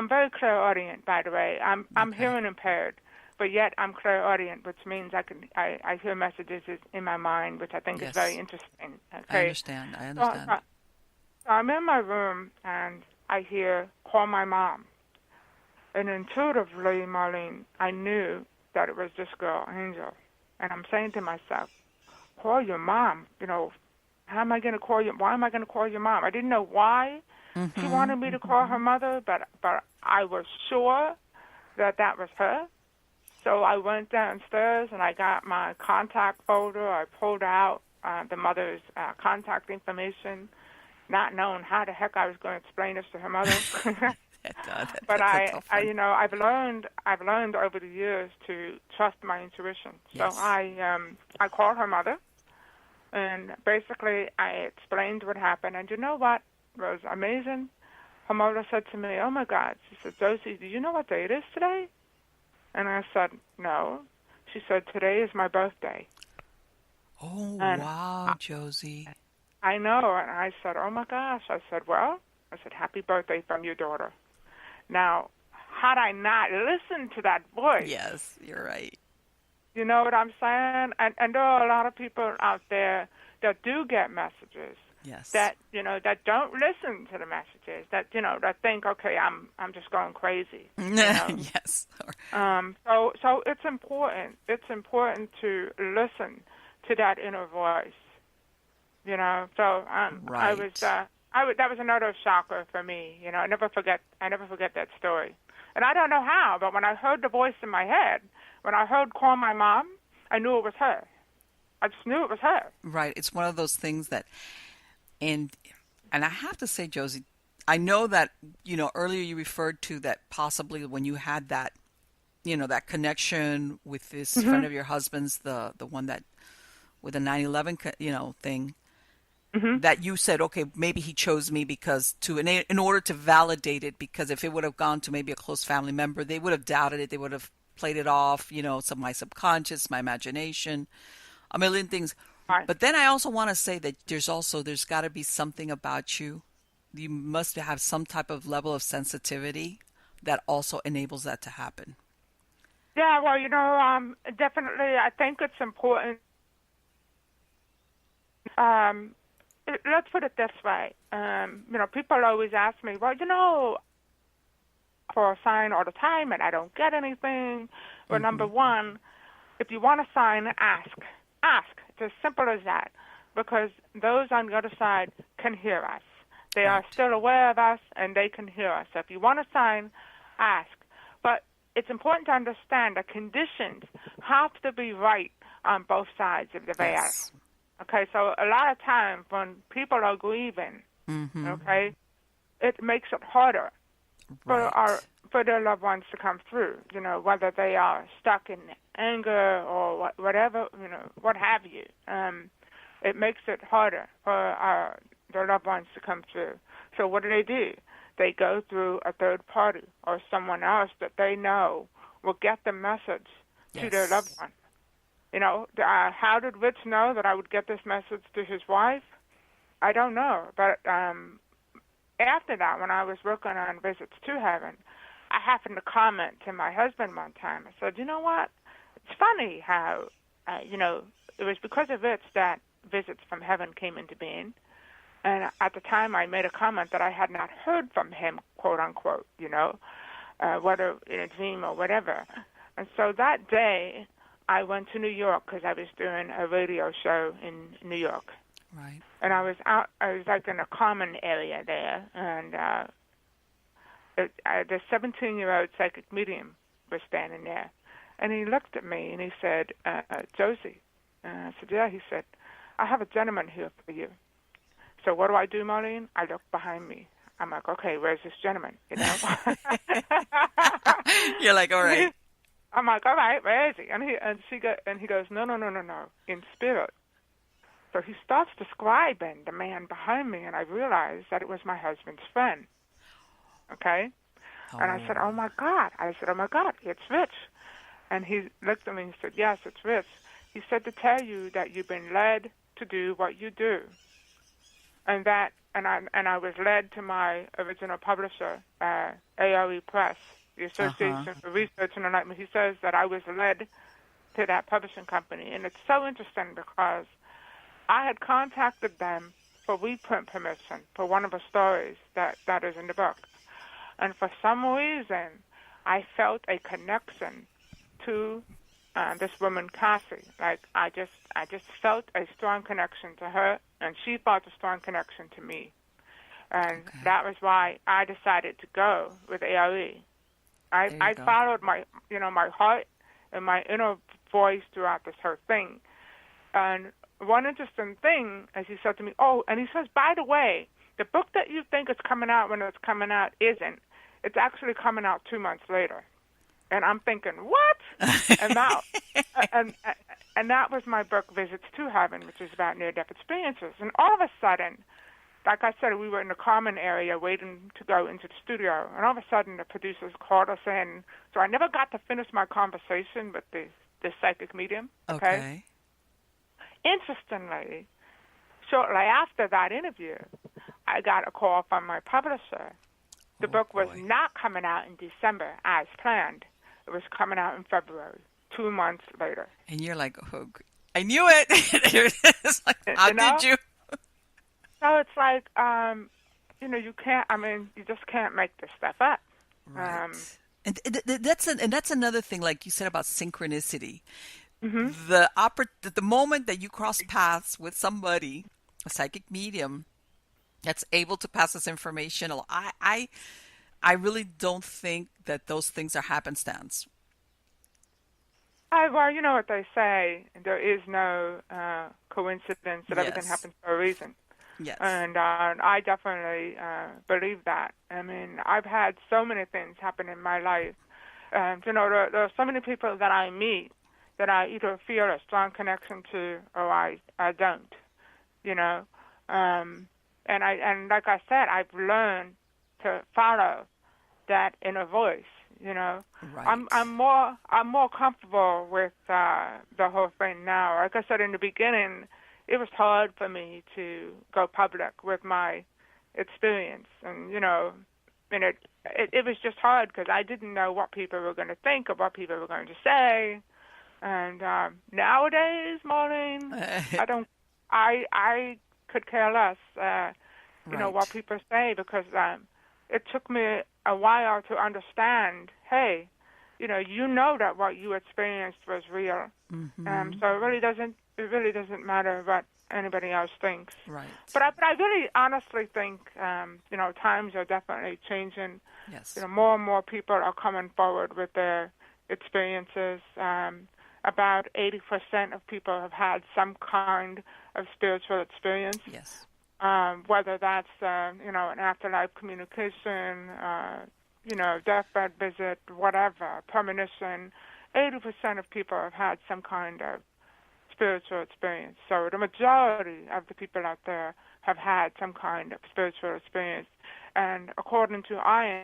very clairaudient, by the way. I'm hearing impaired, but yet I'm clairaudient, which means I hear messages in my mind, which I think is very interesting. Okay? I understand. So I'm in my room, and I hear, "Call my mom." And intuitively, Marlene, I knew that it was this girl, Angel. And I'm saying to myself, call your mom. How am I going to call you? Why am I going to call your mom? I didn't know why she wanted me to call her mother, but I was sure that was her. So I went downstairs and I got my contact folder. I pulled out the mother's contact information, not knowing how the heck I was going to explain this to her mother. But I've learned over the years to trust my intuition. Yes. So I called her mother, and basically I explained what happened. And you know what was amazing? Her mother said to me, "Oh my God," she said, "Josie, do you know what day it is today?" And I said, "No." She said, "Today is my birthday." Oh, and wow, Josie. I know. And I said, "Oh my gosh." I said, "Well," I said, "happy birthday from your daughter." Now, had I not listened to that voice. Yes, you're right. You know what I'm saying? And there are a lot of people out there that do get messages. Yes. That, that don't listen to the messages, that think, okay, I'm just going crazy. Yes. So it's important. It's important to listen to that inner voice. So right. that was another shocker for me. I never forget that story. And I don't know how, but when I heard the voice in my head, when I heard call my mom, I knew it was her. I just knew it was her. Right. It's one of those things that, and I have to say, Josie, I know that, earlier you referred to that possibly when you had that, that connection with this friend of your husband's, the one that with the 9/11, thing, that you said, okay, maybe he chose me because in order to validate it, because if it would have gone to maybe a close family member, they would have doubted it. They would have played it off, my subconscious, my imagination, a million things. Right. But then I also want to say that there's got to be something about you. You must have some type of level of sensitivity that also enables that to happen. Yeah, well, definitely, I think it's important. Let's put it this way. People always ask me, well, for a sign all the time, and I don't get anything. Well, number one, if you want a sign, ask. Ask. It's as simple as that, because those on the other side can hear us. They are still aware of us, and they can hear us. So if you want a sign, ask. But it's important to understand that conditions have to be right on both sides of the veil. Yes. Okay, so a lot of times when people are grieving, okay, it makes it harder for their loved ones to come through, whether they are stuck in anger or whatever, what have you. It makes it harder for their loved ones to come through. So what do? They go through a third party or someone else that they know will get the message to their loved one. How did Rich know that I would get this message to his wife? I don't know. But after that, when I was working on Visits to Heaven, I happened to comment to my husband one time. I said, you know what? It's funny how, it was because of Rich that Visits from Heaven came into being. And at the time, I made a comment that I had not heard from him, quote unquote, whether in a dream or whatever. And so that day, I went to New York because I was doing a radio show in New York. Right. And I was like in a common area there, and the 17-year-old psychic medium was standing there. And he looked at me and he said, Josie. I said, yeah. He said, I have a gentleman here for you. So what do I do, Marlene? I look behind me. I'm like, okay, where's this gentleman? You're like, all right. I'm like, all right, where is he? And he goes, no, in spirit. So he starts describing the man behind me, and I realized that it was my husband's friend. Okay? Oh. And I said, oh my God, it's Rich. And he looked at me and he said, yes, it's Rich. He said to tell you that you've been led to do what you do. And I was led to my original publisher, ARE Press, the Association for Research and Enlightenment. He says that I was led to that publishing company. And it's so interesting because I had contacted them for reprint permission for one of the stories that is in the book. And for some reason, I felt a connection to this woman, Cassie. Like I just felt a strong connection to her, and she felt a strong connection to me. And that was why I decided to go with ARE. I followed my heart and my inner voice throughout this whole thing. And one interesting thing, as he said to me, and he says, by the way, the book that you think is coming out when it's coming out isn't. It's actually coming out 2 months later. And I'm thinking, what? and that was my book, Visits to Heaven, which is about near-death experiences. And all of a sudden, like I said, we were in the common area waiting to go into the studio. And all of a sudden, the producers called us in. So I never got to finish my conversation with the psychic medium. Okay. Interestingly, shortly after that interview, I got a call from my publisher. The book was not coming out in December as planned. It was coming out in February, 2 months later. And you're like, oh, I knew it. It's like, how did you? So it's like, you can't, you just can't make this stuff up. Right. And that's another thing, like you said about synchronicity. Mm-hmm. The moment that you cross paths with somebody, a psychic medium, that's able to pass this information, I really don't think that those things are happenstance. Well, you know what they say, there is no coincidence, that everything happens for a reason. Yes. And I definitely believe that. I mean, I've had so many things happen in my life. There are so many people that I meet that I either feel a strong connection to or I don't, And like I said, I've learned to follow that inner voice. Right. I'm more comfortable with the whole thing now. Like I said in the beginning, it was hard for me to go public with my experience, and it was just hard because I didn't know what people were going to think or what people were going to say. And nowadays, Maureen, I could care less, what people say, because it took me a while to understand, hey, that what you experienced was real. Mm-hmm. So it really doesn't matter what anybody else thinks. Right. But I really honestly think, times are definitely changing. Yes. More and more people are coming forward with their experiences. About 80% of people have had some kind of spiritual experience. Yes. Whether that's, an afterlife communication, deathbed visit, whatever, premonition. 80% of people have had some kind of spiritual experience. So the majority of the people out there have had some kind of spiritual experience. And according to I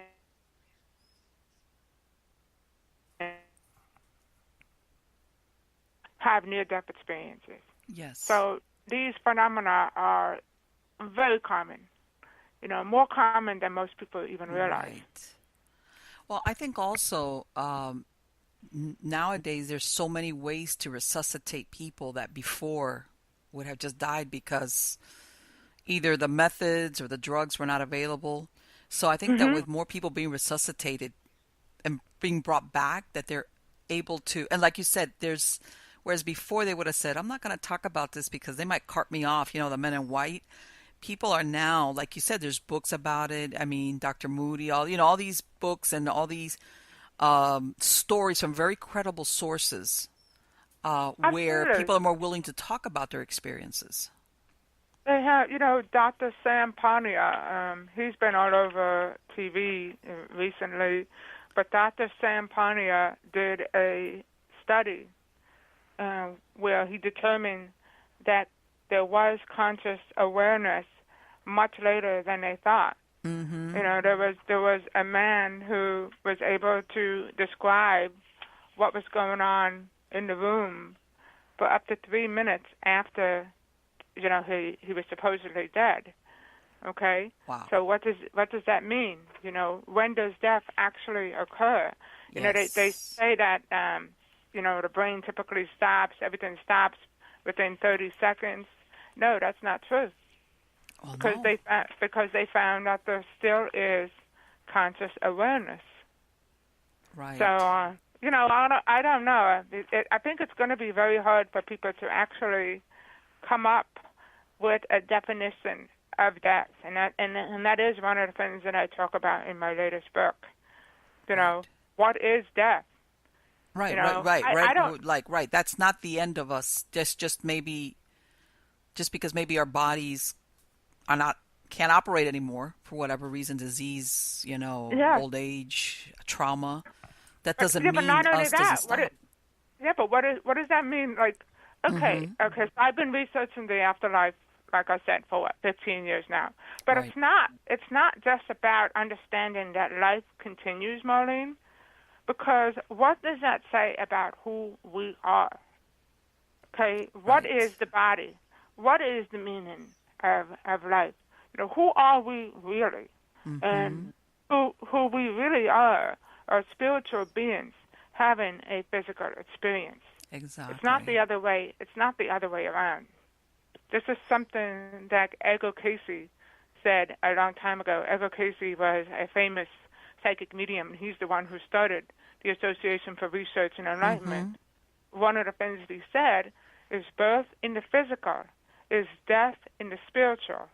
have near-death experiences. Yes. So these phenomena are very common, more common than most people even realize. Right. Well, I think also nowadays there's so many ways to resuscitate people that before would have just died because either the methods or the drugs were not available. So I think that with more people being resuscitated and being brought back, that they're able to, and like you said, whereas before they would have said, I'm not going to talk about this because they might cart me off, the men in white. People are now, like you said, there's books about it. I mean, Dr. Moody, all these books and all these stories from very credible sources where people are more willing to talk about their experiences. They have, Dr. Sam Pania, he's been all over TV recently, but Dr. Sam Pania did a study where he determined that there was conscious awareness much later than they thought. Mm-hmm. There was a man who was able to describe what was going on in the room for up to 3 minutes after, he was supposedly dead. Okay. Wow. So what does that mean? When does death actually occur? Yes. They say that the brain typically stops, everything stops within 30 seconds. No, that's not true. Oh, because they found that there still is conscious awareness. Right. So I don't know. I think it's going to be very hard for people to actually come up with a definition of death, and that is one of the things that I talk about in my latest book. What is death? Right, right, know, right, I don't. right. Like, right. That's not the end of us. Just maybe, just because maybe our bodies are not can't operate anymore for whatever reason, disease, Yes, old age, trauma. That but doesn't yeah, but mean not only us doesn't that. stop. Yeah, but what does that mean? Like, okay, Mm-hmm. okay. So I've been researching the afterlife, like I said, for what, 15 years now. But Right. it's not just about understanding that life continues, Marlene. Because what does that say about who we are? Okay, what is Right. the body? What is the meaning of life? Who are we really? Mm-hmm. And who we really are spiritual beings having a physical experience. It's not Exactly. the other way. It's not the other way around. This is something that Ego Casey said a long time ago. Ego Casey was a famous psychic medium. He's the one who started the Association for Research and Mm-hmm. Enlightenment. One of the things he said is birth in the physical is death in the spiritual.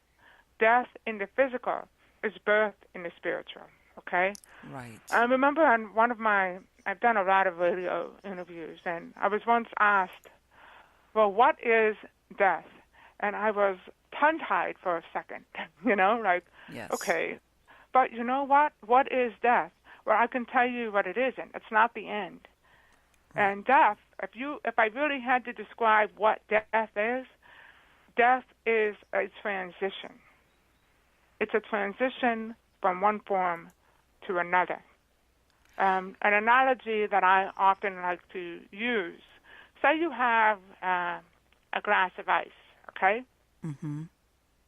Death in the physical is birth in the spiritual. Okay? Right. I remember on I've done a lot of radio interviews, and I was once asked, well, what is death? And I was tongue-tied for a second, like, Yes. okay, but you know what? What is death? Well, I can tell you what it isn't. It's not the end. Right. And death, if I really had to describe what death is a transition. It's a transition from one form to another. An analogy that I often like to use, say you have a glass of ice, okay? Mm-hmm.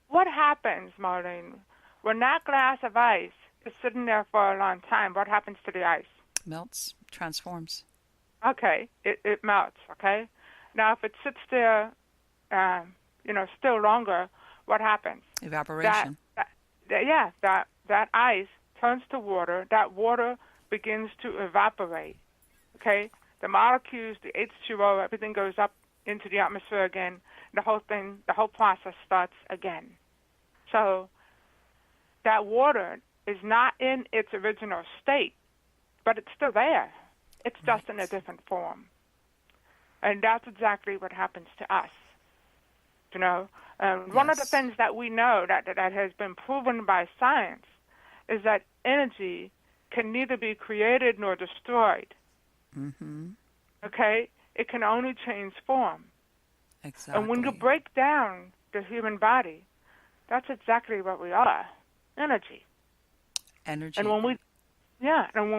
What happens, Marlene, when that glass of ice is sitting there for a long time? What happens to the ice? Melts, transforms. Okay, it melts, okay? Now, if it sits there, still longer, what happens? That, Evaporation. that ice turns to water. That water begins to evaporate, okay? The molecules, the H2O, everything goes up into the atmosphere again. The whole process starts again. So that water is not in its original state, but it's still there. It's just in a Right. different form. And that's exactly what happens to us. One of the Yes. things that we know that has been proven by science is that energy can neither be created nor destroyed. Mm-hmm. Okay? It can only change form. And when you Exactly. break down the human body, that's exactly what we are, energy. And Energy. when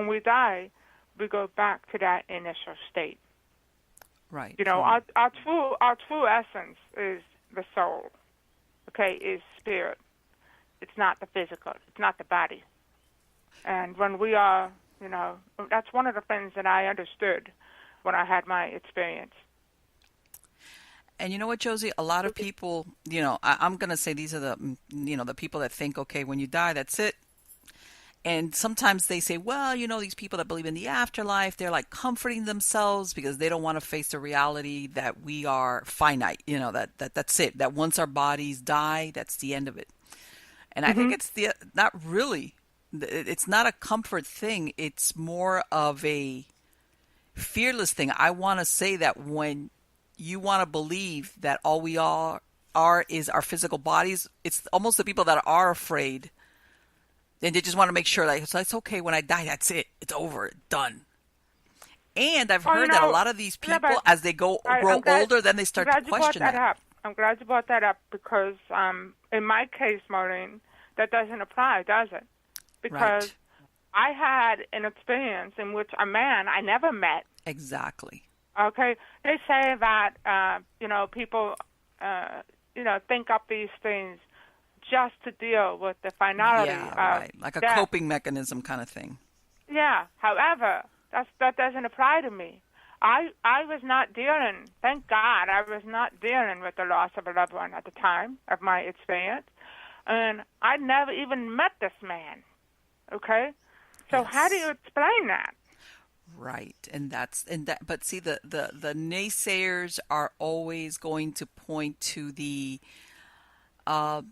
we die, we go back to that initial state. Right. Our From. true essence is the soul. Okay, is spirit. It's not the physical. It's not the body. And when we are, that's one of the things that I understood when I had my experience. And you know what, Josie? A lot of people, I'm going to say these are the people that think, okay, when you die, that's it. And sometimes they say, well, these people that believe in the afterlife, they're like comforting themselves because they don't want to face the reality that we are finite, that's it. That once our bodies die, that's the end of it. And I think Hmm. it's not really, it's not a comfort thing. It's more of a fearless thing. I want to say that when you want to believe that all we are is our physical bodies, it's almost the people that are afraid. And they just want to make sure, like, so it's okay when I die, that's it. It's over, done. And I've Well, heard that a lot of these yeah, but people, as they grow I'm glad, older, then they I'm start to glad you brought question that that. up. I'm glad you brought that up because in my case, Maureen, that doesn't apply, does it? Because Right. I had an experience in which a man I never met. Exactly. Okay, they say that people think up these things just to deal with the finality Yeah, of right. Like a death. coping mechanism kind of thing. Yeah. However, that doesn't apply to me. I was not dealing. Thank God, I was not dealing with the loss of a loved one at the time of my experience, and I never even met this man. Okay, so how do you Yes. explain that? Right. But see, the naysayers are always going to point to the uh,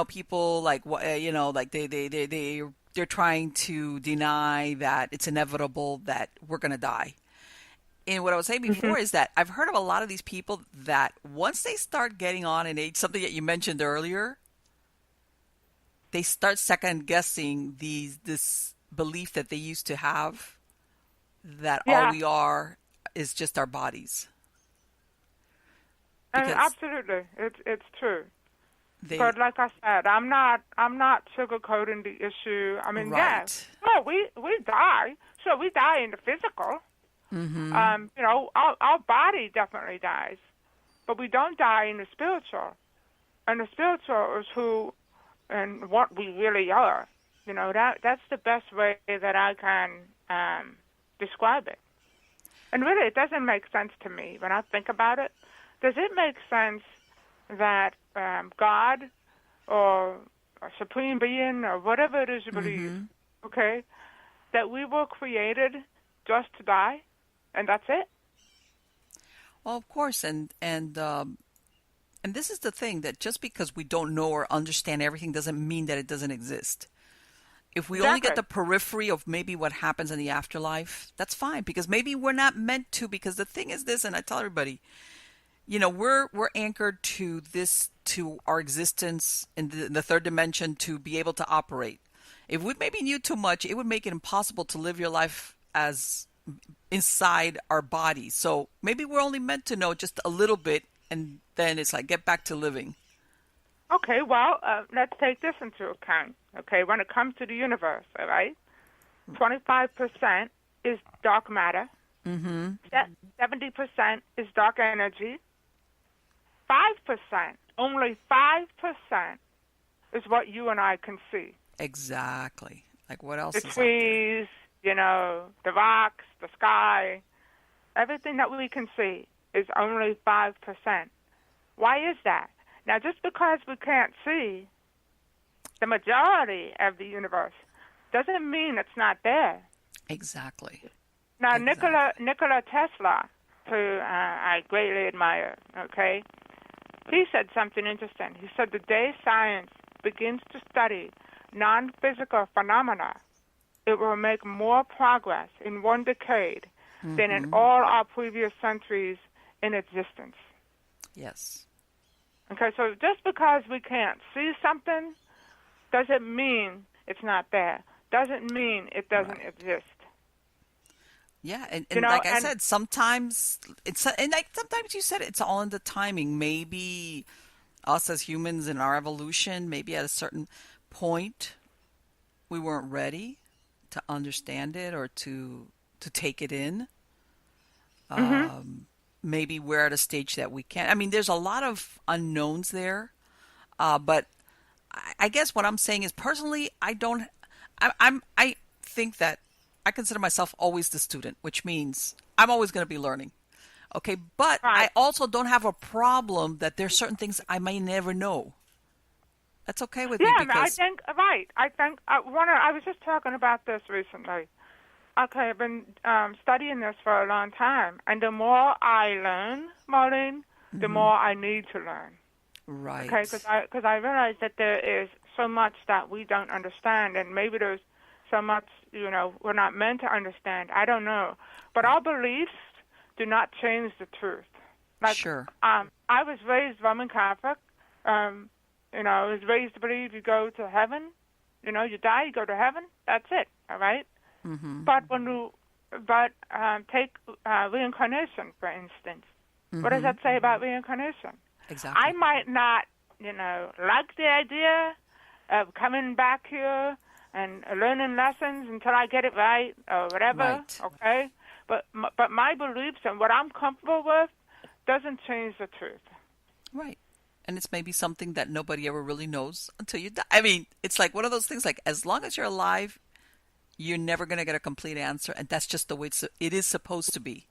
people like like they they're trying to deny that it's inevitable that we're going to die. And what I was saying Mm-hmm. before is that I've heard of a lot of these people that once they start getting on in age, something that you mentioned earlier, they start second guessing this belief that they used to have that all Yeah, we are is just our bodies. and Because absolutely, it's true. they, But like I said, I'm not sugarcoating the issue. I mean, yeah, right. oh, we die. Sure, we die in the physical. Mm-hmm. Our body definitely dies, but we don't die in the spiritual. And the spiritual is who and what we really are. That's the best way that I can describe it. And really, it doesn't make sense to me when I think about it. Does it make sense that God or a supreme being or whatever it is you believe, okay, that we were created just to die, and that's it? Well, of course, and this is the thing that just because we don't know or understand everything doesn't mean that it doesn't exist. If we only get Exactly. the periphery of maybe what happens in the afterlife, that's fine because maybe we're not meant to. Because the thing is this, and I tell everybody, we're anchored to this, to our existence in the third dimension to be able to operate. If we maybe knew too much, it would make it impossible to live your life as inside our body. So maybe we're only meant to know just a little bit, and then it's like get back to living. Okay, well, let's take this into account. Okay, when it comes to the universe, all right, 25% is dark matter, Mm-hmm. 70% is dark energy, 5%, only 5% is what you and I can see. Exactly. Like what else The is out there? trees, the rocks, the sky, everything that we can see is only 5%. Why is that? Now, just because we can't see the majority of the universe doesn't mean it's not there. Exactly. Now, Exactly. Nikola Tesla, who I greatly admire, okay, he said something interesting. He said the day science begins to study non-physical phenomena, it will make more progress in one decade than in Mm-hmm. all our previous centuries in existence. Yes. Okay, so just because we can't see something doesn't mean it's not there. Doesn't mean it doesn't Right. exist. Yeah, and like I And said, sometimes sometimes you said it's all in the timing. Maybe us as humans in our evolution, maybe at a certain point we weren't ready to understand it or to take it in. hmm Maybe we're at a stage that we can't. I mean, there's a lot of unknowns there. But I guess what I'm saying is personally, I don't. I think that I consider myself always the student, which means I'm always going to be learning. Okay, but I right. also don't have a problem that there's certain things I may never know. That's okay with Yeah, me I mean, I because think right. I think I was just talking about this recently. Okay, I've been studying this for a long time, and the more I learn, Marlene, the hmm more I need to learn. Okay, right, because I realize that there is so much that we don't understand, and maybe there's so much we're not meant to understand. I don't know, but right, our beliefs do not change the truth. Like sure, I was raised Roman Catholic. I was raised to believe you go to heaven. You die, you go to heaven. That's it. All right. hmm But take reincarnation for instance. What does hmm that say about reincarnation? I exactly, might not, like the idea of coming back here and learning lessons until I get it right or whatever. right, Okay, but my beliefs and what I'm comfortable with doesn't change the truth. right. And it's maybe something that nobody ever really knows until you die. I mean, it's like one of those things. Like as long as you're alive, you're never going to get a complete answer, and that's just the way it is supposed to be.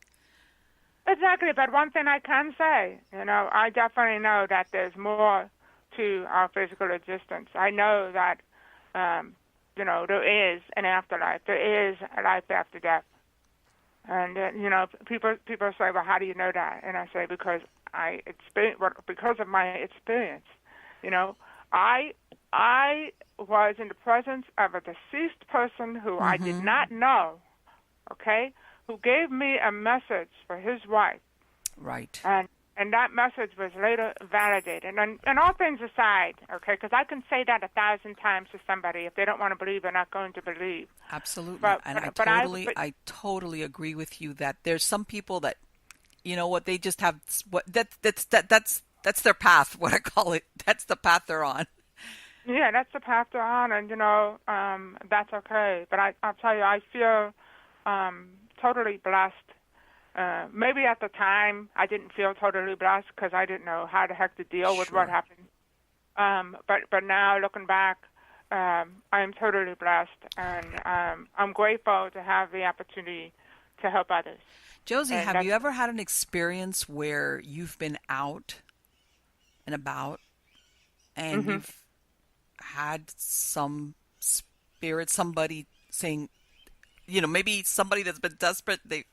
Exactly, but one thing I can say, I definitely know that there's more to our physical existence. I know that, there is an afterlife. There is a life after death. And, people say, well, how do you know that? And I say, because of my experience. I I was in the presence of a deceased person who I did not know, okay, who gave me a message for his wife. Right. And that message was later validated. And all things aside, okay, because I can say that 1,000 times to somebody. If they don't want to believe, they're not going to believe. Absolutely. I totally agree with you that there's some people that, you know what, they just have that's their path, what I call it. That's the path they're on. Yeah, that's the path they're on, and, that's okay. But I'll tell you, I feel totally blessed. Maybe at the time I didn't feel totally blessed because I didn't know how the heck to deal with what happened. But now looking back, I am totally blessed, and I'm grateful to have the opportunity to help others. Josie, have you ever had an experience where you've been out and about and you've had some spirit, somebody saying, maybe somebody that's been desperate, they've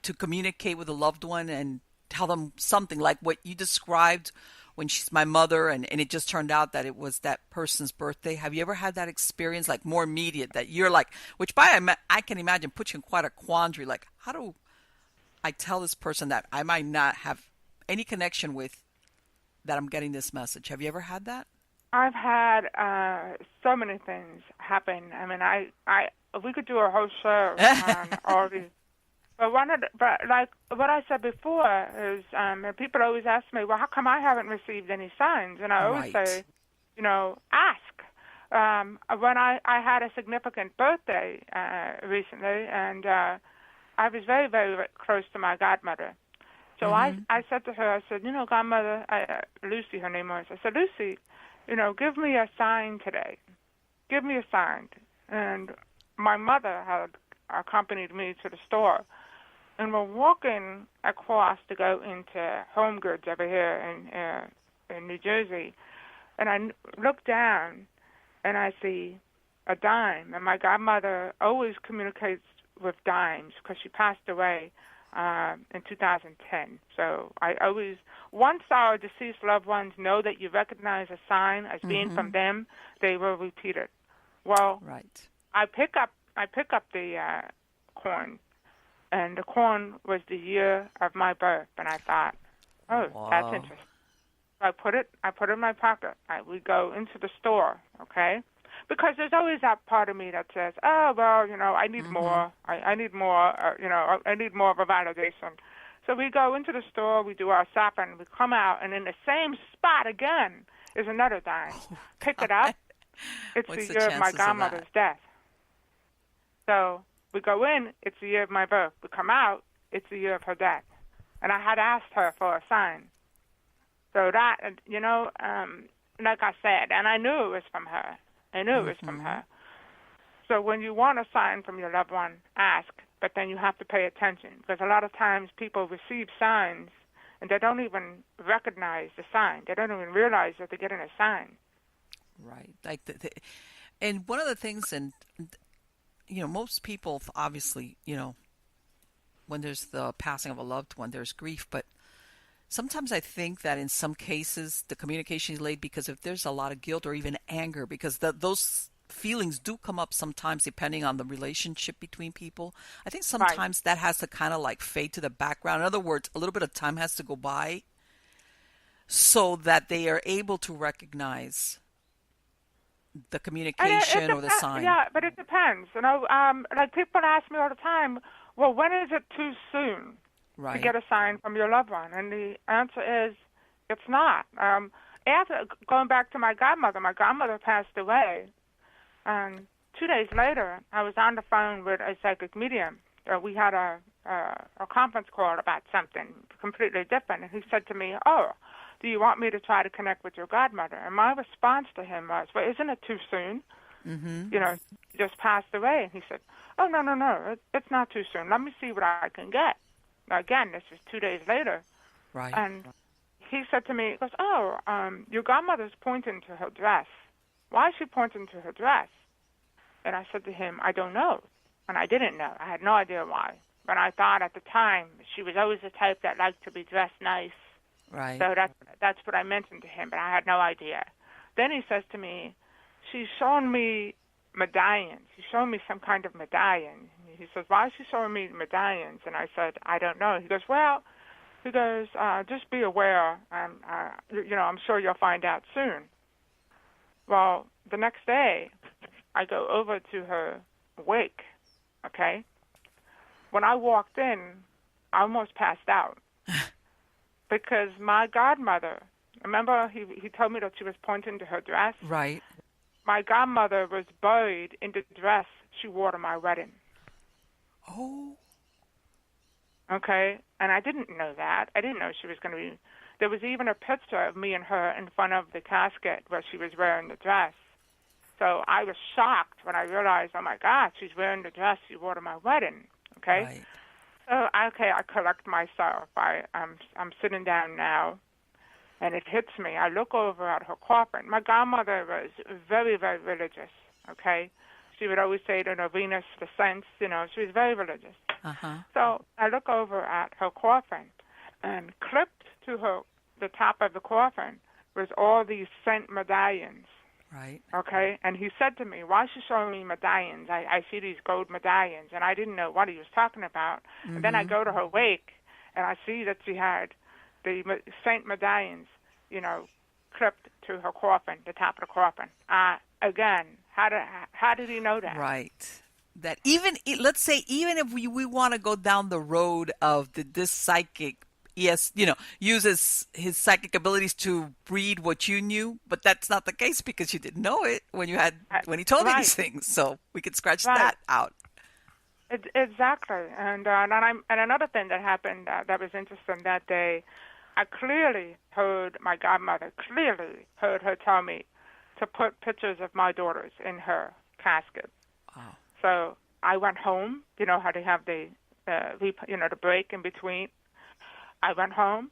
to communicate with a loved one and tell them something like what you described when she's my mother, and it just turned out that it was that person's birthday. Have you ever had that experience, like more immediate, that you're like, which I can imagine puts you in quite a quandary, like, how do I tell this person that I might not have any connection with, that I'm getting this message? Have you ever had that? I've had so many things happen. I mean, we could do a whole show on all these. But like what I said before is, people always ask me, well, how come I haven't received any signs? And I always say, ask. When I had a significant birthday recently, and I was very, very close to my godmother. So I said to her, I said, godmother, Lucy, her name was. I said, Lucy, give me a sign today. Give me a sign. And my mother had accompanied me to the store. And we're walking across to go into Home Goods over here in New Jersey. And I look down, and I see a dime. And my godmother always communicates with dimes because she passed away in 2010. So once our deceased loved ones know that you recognize a sign as being from them, they will repeat it. Well, I pick up the coin. And the coin was the year of my birth, and I thought, that's interesting. So I put it in my pocket. We go into the store, okay? Because there's always that part of me that says, I need more. I need more. I need more of a validation. So we go into the store, we do our shopping, we come out, and in the same spot again is another dime. Pick it up. It's the year of my grandmother's death. So we go in, it's the year of my birth. We come out, it's the year of her death. And I had asked her for a sign. So that, like I said, and I knew it was from her. So when you want a sign from your loved one, ask, but then you have to pay attention. Because a lot of times people receive signs, and they don't even recognize the sign. They don't even realize that they're getting a sign. Right. And one of the things, and most people, obviously, when there's the passing of a loved one, there's grief. But sometimes I think that in some cases, the communication is late because if there's a lot of guilt or even anger, because those feelings do come up sometimes depending on the relationship between people. I think sometimes that has to kind of like fade to the background. In other words, a little bit of time has to go by so that they are able to recognize the communication or the sign. Yeah, but it depends. Like people ask me all the time, well, when is it too soon to get a sign from your loved one? And the answer is, it's not. After going back to my godmother passed away, and 2 days later, I was on the phone with a psychic medium. We had a conference call about something completely different, and he said to me, do you want me to try to connect with your godmother? And my response to him was, well, isn't it too soon? She just passed away. And he said, oh, no, it's not too soon. Let me see what I can get. Now, again, this was 2 days later. Right. And he said to me, he goes, your godmother's pointing to her dress. Why is she pointing to her dress? And I said to him, I don't know. And I didn't know. I had no idea why. But I thought at the time she was always the type that liked to be dressed nice. Right. So that's what I mentioned to him, but I had no idea. then he says to me, she's showing me medallions. He's showing me some kind of medallion. He says, why is she showing me medallions? And I said, I don't know. He goes, well, just be aware. I'm sure you'll find out soon. Well, the next day, I go over to her wake, okay? When I walked in, I almost passed out because my godmother, remember he told me that she was pointing to her dress? Right. My godmother was buried in the dress she wore to my wedding. Oh. Okay, and I didn't know that. I didn't know she was going to be. There was even a picture of me and her in front of the casket where she was wearing the dress. So I was shocked when I realized, oh my God, she's wearing the dress she wore to my wedding. Okay, Right. so I collect myself. I'm sitting down now, and it hits me. I look over at her coffin. My grandmother was very, very religious. Okay, she would always say the novenas, the saints. She was very religious. Uh-huh. So I look over at her coffin, and clipped to the top of the coffin was all these saint medallions. Right. Okay, and he said to me, why is she showing me medallions? I see these gold medallions, and I didn't know what he was talking about. And then I go to her wake, and I see that she had the saint medallions, clipped to her coffin, the top of the coffin. Again, how did he know that? Right. That let's say, even if we want to go down the road of this psychic, yes, uses his psychic abilities to read what you knew, but that's not the case because you didn't know it when he told you these things. So we could scratch that out. Exactly. And another thing that happened that was interesting that day, I clearly heard my godmother tell me to put pictures of my daughters in her casket. Wow. So I went home. You know how they have the break in between. I went home,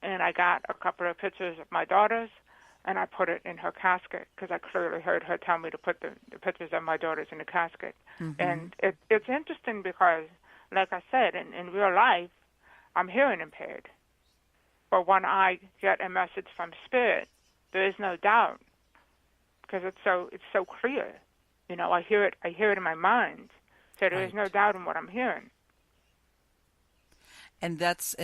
and I got a couple of pictures of my daughters, and I put it in her casket because I clearly heard her tell me to put the pictures of my daughters in the casket. Mm-hmm. And it's interesting because, like I said, in real life, I'm hearing impaired. But when I get a message from Spirit, there is no doubt because it's so clear. I hear it in my mind, so there is no doubt in what I'm hearing. And that's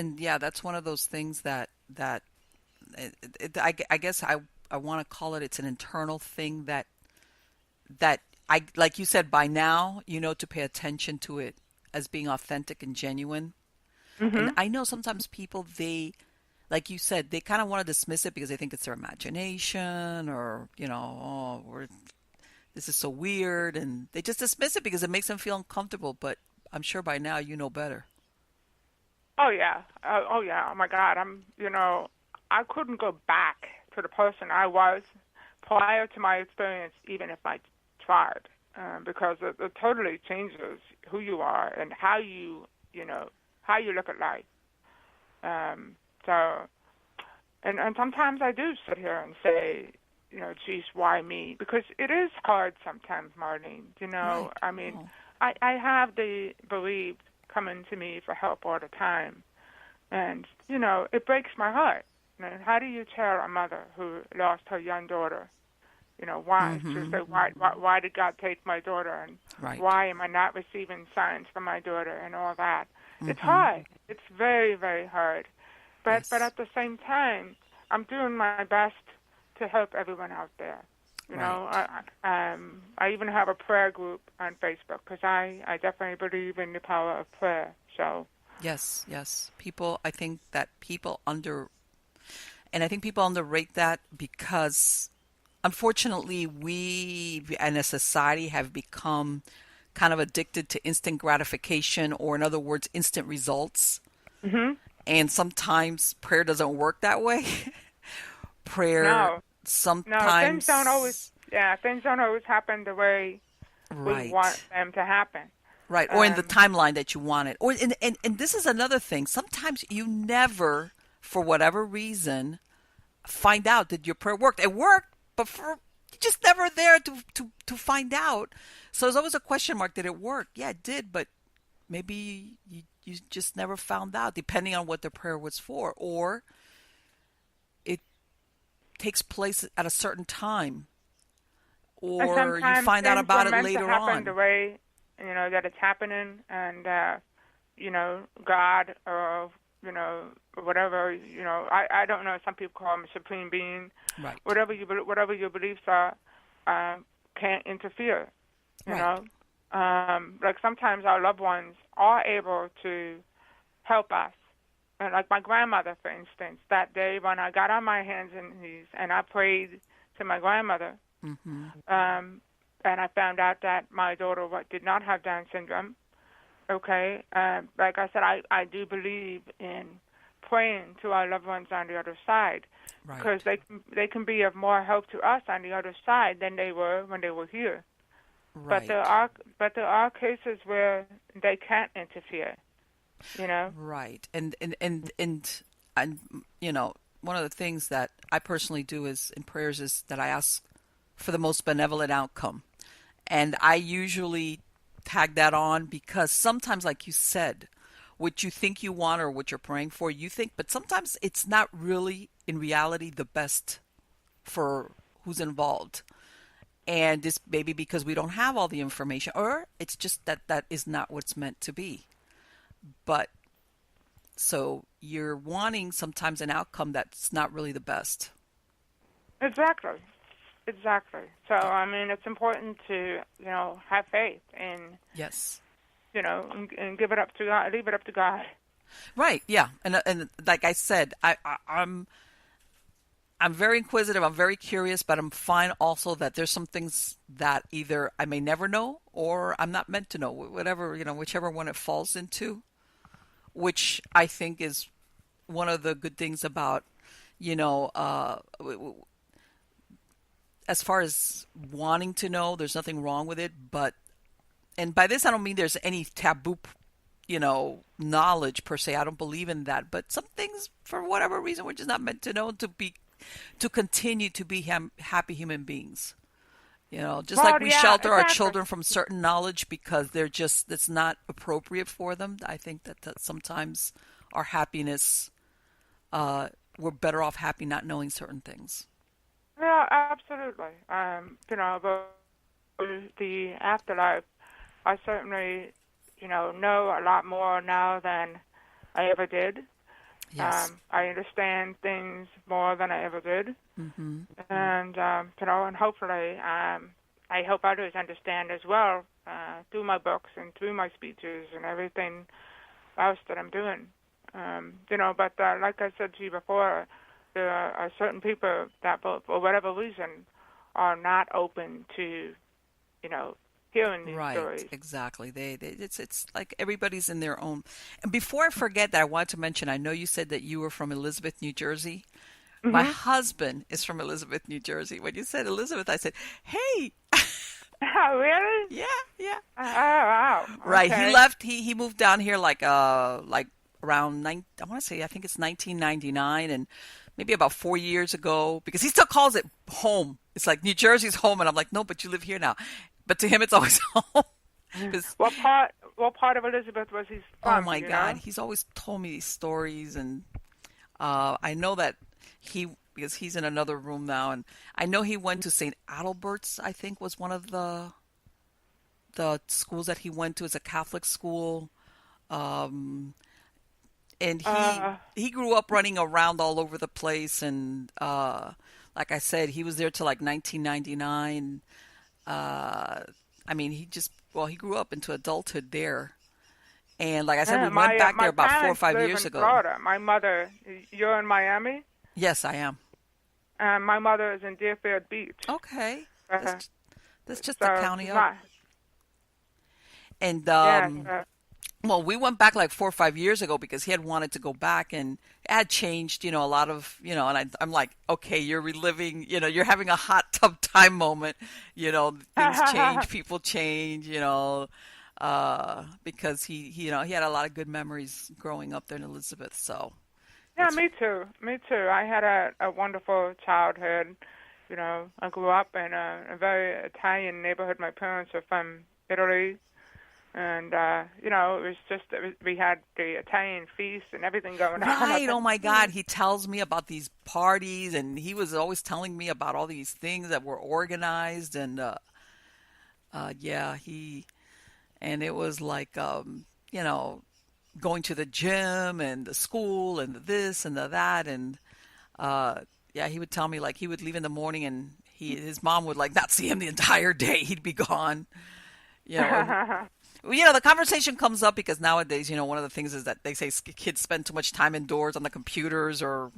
one of those things that I guess I want to call it. It's an internal thing that I, like you said, by now to pay attention to it as being authentic and genuine. Mm-hmm. And I know sometimes people, they, like you said, they kind of want to dismiss it because they think it's their imagination or this is so weird, and they just dismiss it because it makes them feel uncomfortable. But I'm sure by now you know better. Oh yeah, oh my God, I couldn't go back to the person I was prior to my experience, even if I tried, because it totally changes who you are and how you look at life. And sometimes I do sit here and say, geez, why me? Because it is hard sometimes, Marlene. Right. I mean, I have the bereaved coming to me for help all the time. And, it breaks my heart. How do you tell a mother who lost her young daughter, why? Mm-hmm. She said, why did God take my daughter? And why am I not receiving signs from my daughter and all that? Mm-hmm. It's hard. It's very, very hard. But at the same time, I'm doing my best to help everyone out there. I even have a prayer group on Facebook because I definitely believe in the power of prayer. So yes, people. I think people underrate that because, unfortunately, we and a society have become kind of addicted to instant gratification, or in other words, instant results. Mm-hmm. And sometimes prayer doesn't work that way. Prayer sometimes things don't always happen the way we want them to happen. Right, or in the timeline that you want it. Or and this is another thing. Sometimes you never, for whatever reason, find out that your prayer worked. It worked, but you're just never there to find out. So there's always a question mark. Did it work? Yeah, it did, but maybe you just never found out, depending on what the prayer was for, or it takes place at a certain time, And or you sometimes find out things about were it meant to later happen the on. way, that it's happening, and, God or, whatever, I don't know, some people call him a supreme being. Right. Whatever your beliefs are, can't interfere, you Right. know. Like sometimes our loved ones are able to help us. And like my grandmother, for instance, that day when I got on my hands and knees and I prayed to my grandmother, Mm-hmm. and I found out that my daughter did not have Down syndrome. Okay, like I said, I do believe in praying to our loved ones on the other side, Right. because they can be of more help to us on the other side than they were when they were here. Right. But there are cases where they can't interfere. Right. And one of the things that I personally do is in prayers is that I ask for the most benevolent outcome. And I usually tag that on because sometimes, like you said, what you think you want or what you're praying for, you think, but sometimes it's not really in reality the best for who's involved. And this maybe because we don't have all the information, or it's just that that is not what's meant to be. But so you're wanting sometimes an outcome that's not really the best. Exactly. Exactly. So, I mean, it's important to, have faith and, Yes. and give it up to God, leave it up to God. Right. Yeah. And like I said, I'm very inquisitive. I'm very curious, but I'm fine also that there's some things that either I may never know or I'm not meant to know. Whatever, whichever one it falls into, which I think is one of the good things about, as far as wanting to know, there's nothing wrong with it. But, and by this, I don't mean there's any taboo, knowledge per se. I don't believe in that. But some things, for whatever reason, we're just not meant to know to continue to be happy human beings. Just like we shelter our children from certain knowledge because it's not appropriate for them. I think that sometimes our happiness, we're better off happy not knowing certain things. Yeah, absolutely. About the afterlife, I certainly, know a lot more now than I ever did. Yes. I understand things more than I ever did. Mm-hmm. And, and hopefully I hope others understand as well through my books and through my speeches and everything else that I'm doing. But like I said to you before, there are certain people that, for whatever reason, are not open to, hearing these stories. Right, exactly. It's like everybody's in their own. And before I forget that, I want to mention, I know you said that you were from Elizabeth, New Jersey. Mm-hmm. My husband is from Elizabeth, New Jersey. When you said Elizabeth, I said, hey. Oh, really? Yeah. Oh, wow. Right. Okay. He left. He moved down here like around I want to say I think it's 1999 and maybe about 4 years ago because he still calls it home. It's like New Jersey's home, and I'm like, no, but you live here now. But to him, it's always home. What part of Elizabeth was he from? Oh my God, he's always told me these stories, and I know that because he's in another room now, and I know he went to St. Adalbert's. I think was one of the schools that he went to. It's a Catholic school, and he grew up running around all over the place, and like I said, he was there till like 1999. I mean, he grew up into adulthood there. And like I said, we went back there about 4 or 5 years ago. Florida. My mother, you're in Miami? Yes, I am. My mother is in Deerfield Beach. Okay. That's just the county up. up. And, well, we went back like 4 or 5 years ago because he had wanted to go back and it had changed, a lot of, and I'm like, okay, you're reliving, you're having a hot tub time moment, things change, people change, because he had a lot of good memories growing up there in Elizabeth. So. Yeah, me too. I had a wonderful childhood. I grew up in a very Italian neighborhood. My parents are from Italy. And, it was just, we had the Italian feast and everything going on up Right. in Oh my the God. He tells me about these parties, and he was always telling me about all these things that were organized. And yeah, and it was like, you know, going to the gym and the school and the this and the that. And uh, yeah, he would tell me like he would leave in the morning and his mom would like not see him the entire day. He'd be gone. You know, the conversation comes up because nowadays, one of the things is that they say kids spend too much time indoors on the computers or,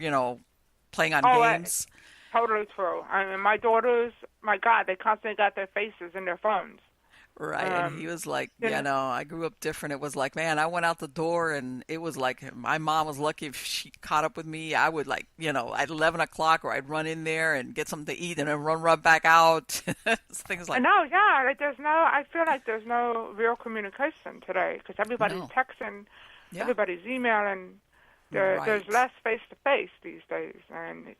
playing on Oh, games. totally true. I mean, my daughters, my God, they constantly got their faces in their phones. Right. And he was like, You yeah, know, no, I grew up different. It was like, man, I went out the door and it was like my mom was lucky if she caught up with me. I would like, at 11 o'clock or I'd run in there and get something to eat and then run back out. Things like no, yeah, like I feel like there's no real communication today because everybody's no. texting, Yeah. everybody's emailing. There's less face to face these days, and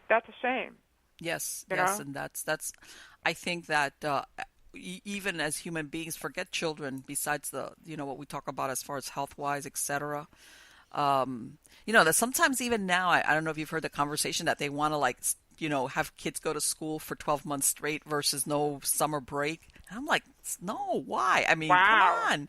that's a shame. Yes, You yes, know? and that's. I think that even as human beings, forget children. Besides the, what we talk about as far as health wise, etc. That sometimes even now, I don't know if you've heard the conversation that they want to like, have kids go to school for 12 months straight versus no summer break. And I'm like, no, why? I mean, Wow. come on,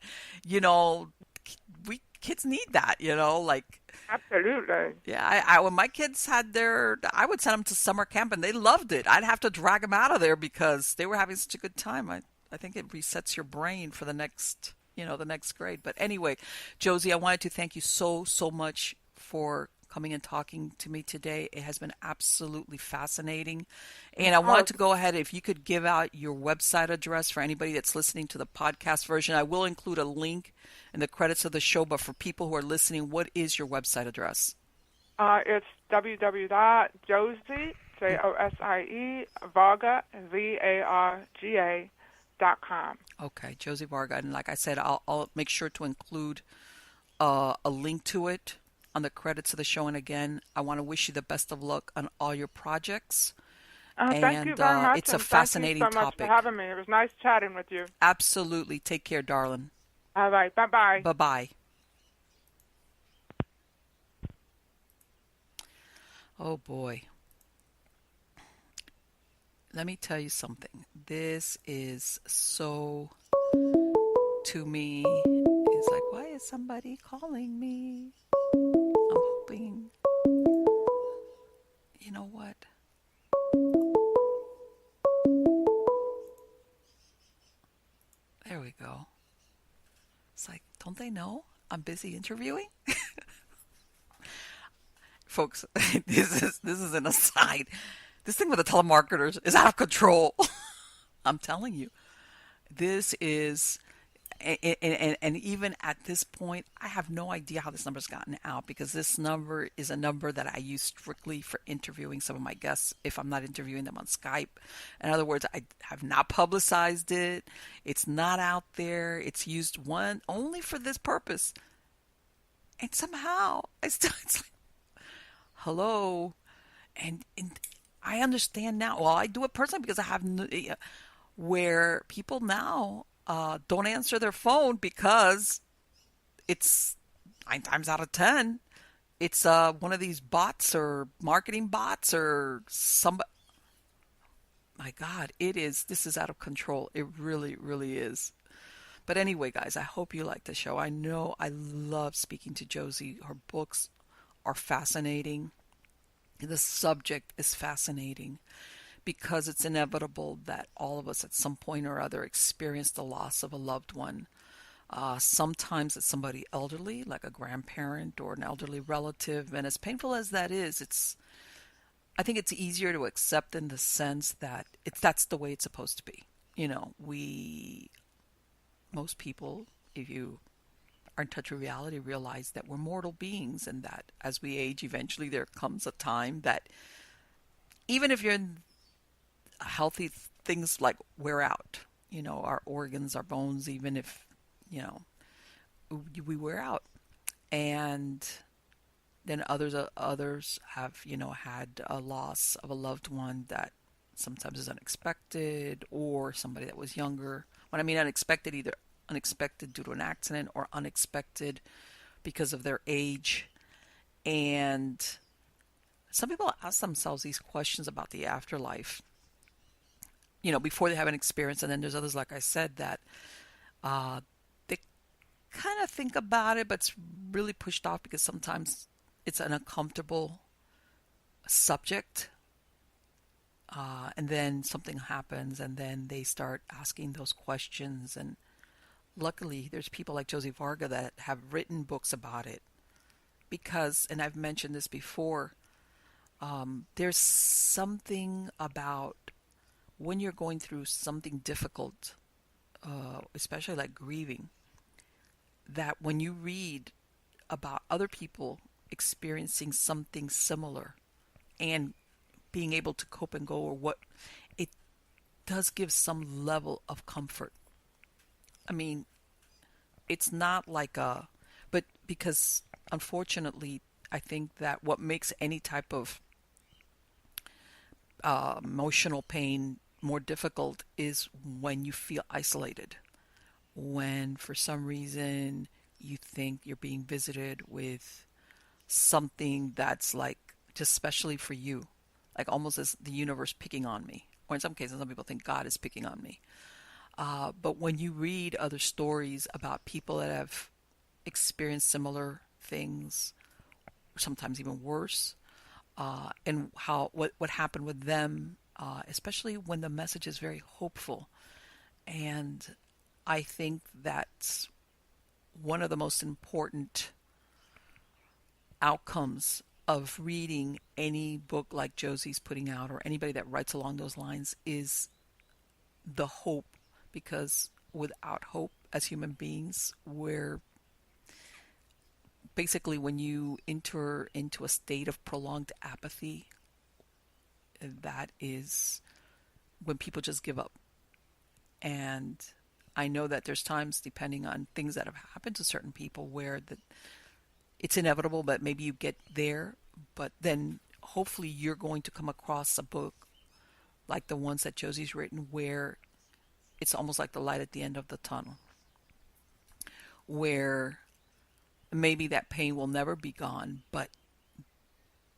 we kids need that, like. Absolutely. Yeah, I when my kids had I would send them to summer camp and they loved it. I'd have to drag them out of there because they were having such a good time. I think it resets your brain for the next, the next grade. But anyway, Josie, I wanted to thank you so, so much for coming and talking to me today. It has been absolutely fascinating. And I wanted to go ahead, if you could give out your website address for anybody that's listening to the podcast version. I will include a link in the credits of the show, but for people who are listening, what is your website address? It's www.josie, Josie, Varga, Varga.com. Okay, Josie Varga. And like I said, I'll make sure to include a link to it on the credits of the show. And again, I want to wish you the best of luck on all your projects. Thank you very much. It's a fascinating topic. Thank you so much topic. for having me. It was nice chatting with you. Absolutely. Take care, darling. All right. Bye-bye. Bye-bye. Oh, boy. Let me tell you something. This is so, to me, it's like, why is somebody calling me? I'm hoping, you know what? There we go. It's like, don't they know I'm busy interviewing? Folks, this is an aside. This thing with the telemarketers is out of control. I'm telling you. This is, and even at this point, I have no idea how this number's gotten out because this number is a number that I use strictly for interviewing some of my guests if I'm not interviewing them on Skype. In other words, I have not publicized it. It's not out there. It's used only for this purpose. And somehow, it's like, hello. And I understand now. Well, I do it personally because I have where people now don't answer their phone because it's 9 times out of 10 it's one of these bots or marketing bots or somebody. My God, this is out of control. It really, really is. But anyway, guys, I hope you like the show. I know I love speaking to Josie. Her books are fascinating. The subject is fascinating because it's inevitable that all of us at some point or other experience the loss of a loved one. Sometimes it's somebody elderly, like a grandparent or an elderly relative. And as painful as that is, I think it's easier to accept in the sense that that's the way it's supposed to be. Most people, if you are in touch with reality, realize that we're mortal beings and that as we age, eventually there comes a time that even if you're in healthy, things like wear out, our organs, our bones, even if, we wear out. And then others have, had a loss of a loved one that sometimes is unexpected or somebody that was younger. When I mean unexpected, either unexpected due to an accident or unexpected because of their age. And some people ask themselves these questions about the afterlife, before they have an experience. And then there's others, like I said, that they kind of think about it, but it's really pushed off because sometimes it's an uncomfortable subject. And then something happens, and then they start asking those questions. And luckily, there's people like Josie Varga that have written books about it. Because, and I've mentioned this before, there's something about when you're going through something difficult, especially like grieving, that when you read about other people experiencing something similar and being able to cope and go, or what, it does give some level of comfort. I mean, it's not like but because unfortunately, I think that what makes any type of emotional pain more difficult is when you feel isolated. When for some reason you think you're being visited with something that's like just specially for you, like almost as the universe picking on me. Or in some cases, some people think God is picking on me. But when you read other stories about people that have experienced similar things, sometimes even worse, and what happened with them, especially when the message is very hopeful. And I think that's one of the most important outcomes of reading any book like Josie's putting out, or anybody that writes along those lines, is the hope. Because without hope as human beings, we're basically, when you enter into a state of prolonged apathy, that is when people just give up. And I know that there's times, depending on things that have happened to certain people, where it's inevitable that maybe you get there, but then hopefully you're going to come across a book like the ones that Josie's written, where it's almost like the light at the end of the tunnel, where maybe that pain will never be gone, but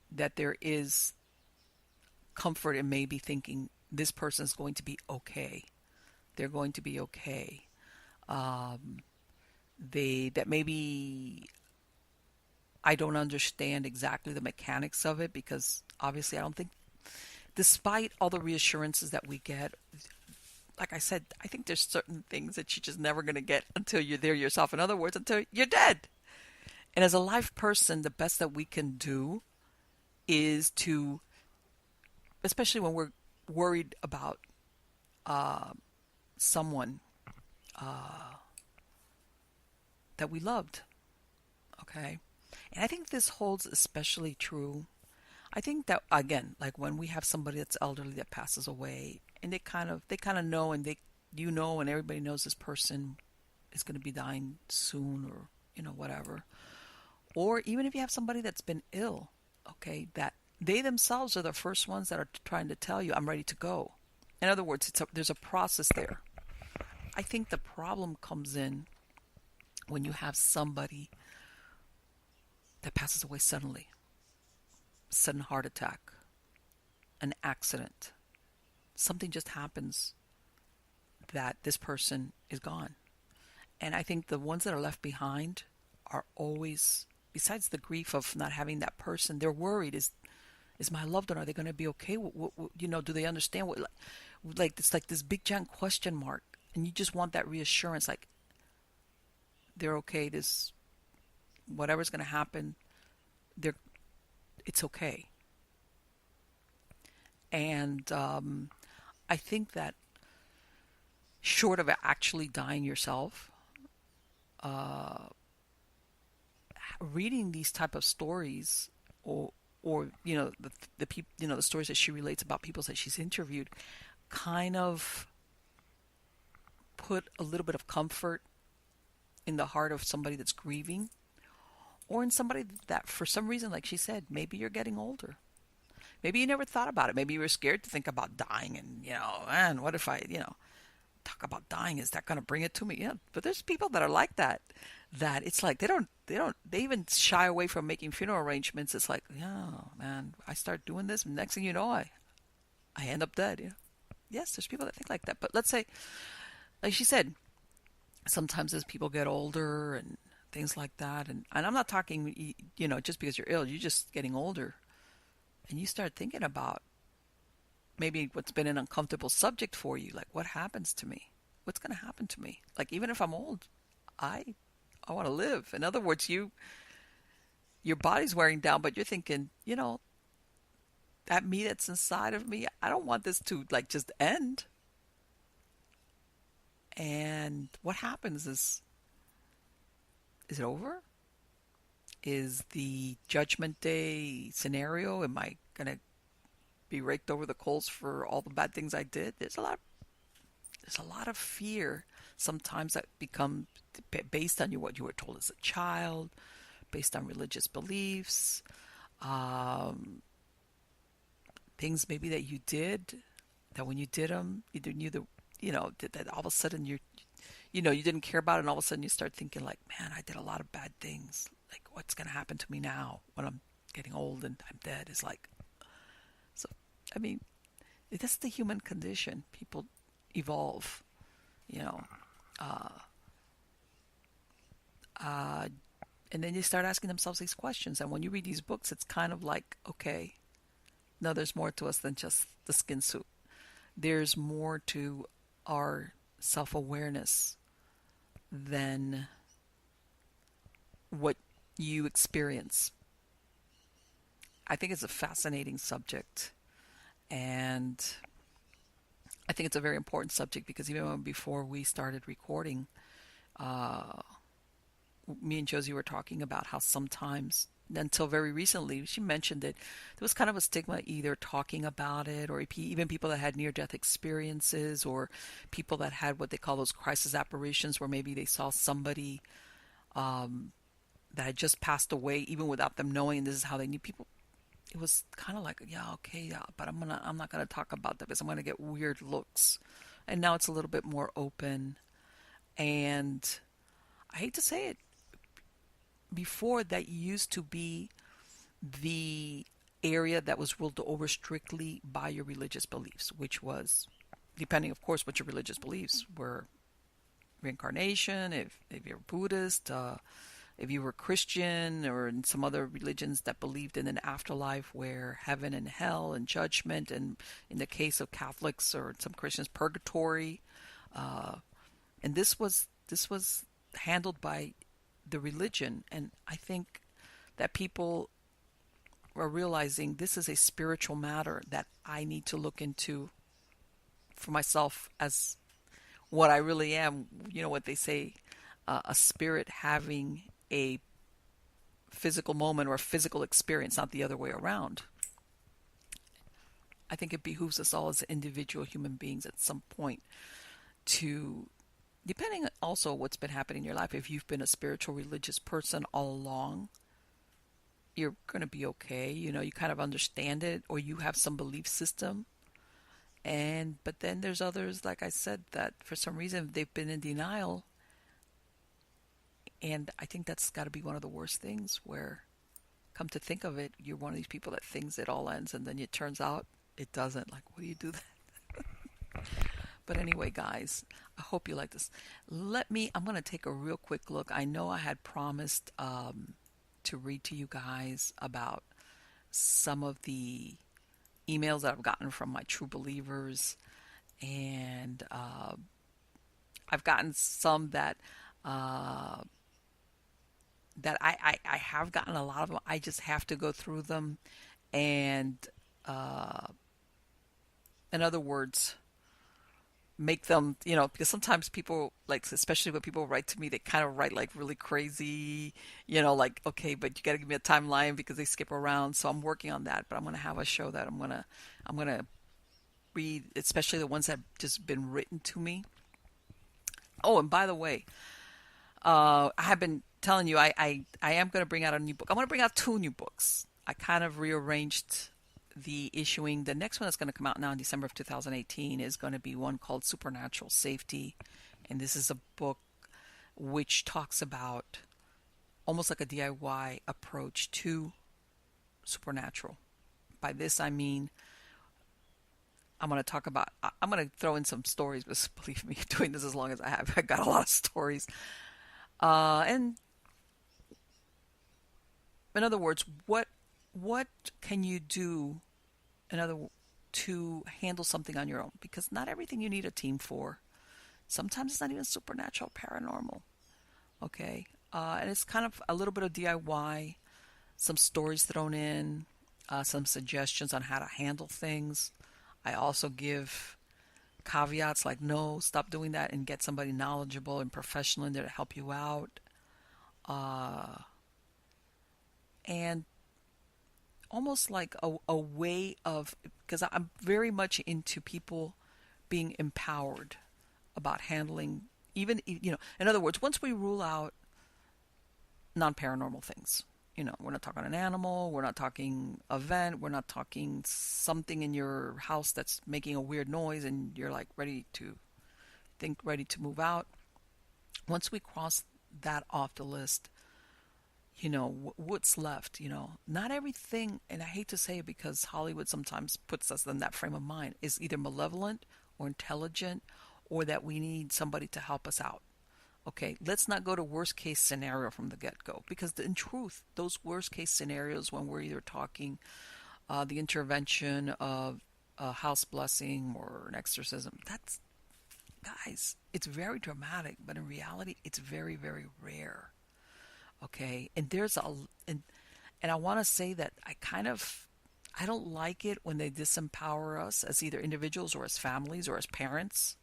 that there is comfort in maybe thinking this person is going to be okay. They're going to be okay. That maybe I don't understand exactly the mechanics of it, because obviously I don't think, despite all the reassurances that we get, like I said, I think there's certain things that you're just never going to get until you're there yourself. In other words, until you're dead. And as a live person, the best that we can do is to, especially when we're worried about someone that we loved, okay? And I think this holds especially true. I think that, again, like when we have somebody that's elderly that passes away, and they kind of know, and and everybody knows this person is going to be dying soon, or whatever. Or even if you have somebody that's been ill, okay, that they themselves are the first ones that are trying to tell you, I'm ready to go. In other words, there's a process there. I think the problem comes in when you have somebody that passes away suddenly. Sudden heart attack, an accident. Something just happens that this person is gone. And I think the ones that are left behind are always, besides the grief of not having that person, they're worried. Is my loved one, are they going to be okay? Do they understand what, like it's like this big giant question mark, and you just want that reassurance, like they're okay. Whatever's going to happen, it's okay. And I think that short of actually dying yourself, reading these type of stories, or the people, the stories that she relates about people that she's interviewed, kind of put a little bit of comfort in the heart of somebody that's grieving, or in somebody that for some reason, like she said, maybe you're getting older. Maybe you never thought about it. Maybe you were scared to think about dying, and and what if I. talk about dying. Is that going to bring it to me? Yeah, but there's people that are like that. That it's like they even shy away from making funeral arrangements. It's like, yeah, man, I start doing this, and next thing you know, I end up dead. Yeah, yes, there's people that think like that. But let's say, like she said, sometimes as people get older and things like that, and I'm not talking, just because you're ill, you're just getting older, and you start thinking about maybe what's been an uncomfortable subject for you, like what happens to me, what's going to happen to me, like even if I'm old, I I want to live. In other words, your body's wearing down, but you're thinking, that me that's inside of me, I don't want this to like just end. And what happens is it over? Is the judgment day scenario, am I going to be raked over the coals for all the bad things I did? There's a lot of fear sometimes that becomes based on what you were told as a child, based on religious beliefs, things maybe that you did, that when you did them, you knew that all of a sudden you didn't care about it, and all of a sudden you start thinking like, man, I did a lot of bad things. Like, what's going to happen to me now when I'm getting old and I'm dead? It's like, so, I mean, that's the human condition. People evolve, you know. And then they start asking themselves these questions. And when you read these books, it's kind of like, okay, no, there's more to us than just the skin suit. There's more to our self-awareness than what you experience. I think it's a fascinating subject. And I think it's a very important subject because even before we started recording, me and Josie were talking about how sometimes, until very recently, she mentioned that there was kind of a stigma either talking about it, or even people that had near-death experiences, or people that had what they call those crisis apparitions, where maybe they saw somebody that had just passed away, even without them knowing, and this is how they knew people. It was kind of like, yeah, okay, yeah, but I'm not gonna talk about that because I'm gonna get weird looks. And now it's a little bit more open, and I hate to say it, before that used to be the area that was ruled over strictly by your religious beliefs, which was, depending, of course, what your religious beliefs were, reincarnation, if you're Buddhist, if you were Christian, or in some other religions that believed in an afterlife where heaven and hell and judgment, and in the case of Catholics or some Christians, purgatory. And this was handled by the religion. And I think that people are realizing this is a spiritual matter that I need to look into for myself as what I really am. You know what they say, a spirit having a physical moment or a physical experience, not the other way around. I think it behooves us all as individual human beings at some point to, depending also what's been happening in your life, if you've been a spiritual religious person all along, you're going to be okay. You kind of understand it, or you have some belief system. But then there's others, like I said, that for some reason they've been in denial. And I think that's got to be one of the worst things, where, come to think of it, you're one of these people that thinks it all ends, and then it turns out it doesn't. Like, what do you do then? But anyway, guys, I hope you like this. I'm going to take a real quick look. I know I had promised to read to you guys about some of the emails that I've gotten from my true believers. And I've gotten some that I have gotten a lot of them. I just have to go through them and, in other words, make them, because sometimes people, like, especially when people write to me, they kind of write like really crazy, like, okay, but you got to give me a timeline because they skip around. So I'm working on that, but I'm going to have a show that I'm going to read, especially the ones that have just been written to me. Oh, and by the way, I have been telling you, I am going to bring out a new book. I'm going to bring out 2 new books. I kind of rearranged the issuing. The next one that's going to come out now in December of 2018 is going to be one called Supernatural Safety. And this is a book which talks about almost like a DIY approach to supernatural. By this, I mean, I'm going to throw in some stories, but believe me, doing this as long as I have, I got a lot of stories. And in other words, what can you do to handle something on your own? Because not everything you need a team for. Sometimes it's not even supernatural, paranormal. Okay? And it's kind of a little bit of DIY, some stories thrown in, some suggestions on how to handle things. I also give caveats like, no, stop doing that and get somebody knowledgeable and professional in there to help you out. And almost like a way of, because I'm very much into people being empowered about handling, even, in other words, once we rule out non-paranormal things, we're not talking an animal, we're not talking event, we're not talking something in your house that's making a weird noise and you're like ready to move out. Once we cross that off the list, what's left, not everything, and I hate to say it because Hollywood sometimes puts us in that frame of mind, is either malevolent or intelligent or that we need somebody to help us out. Okay, let's not go to worst case scenario from the get-go, because in truth, those worst case scenarios when we're either talking the intervention of a house blessing or an exorcism, that's, guys, it's very dramatic, but in reality, it's very, very rare. Okay, and and I want to say that I don't like it when they disempower us as either individuals or as families or as parents.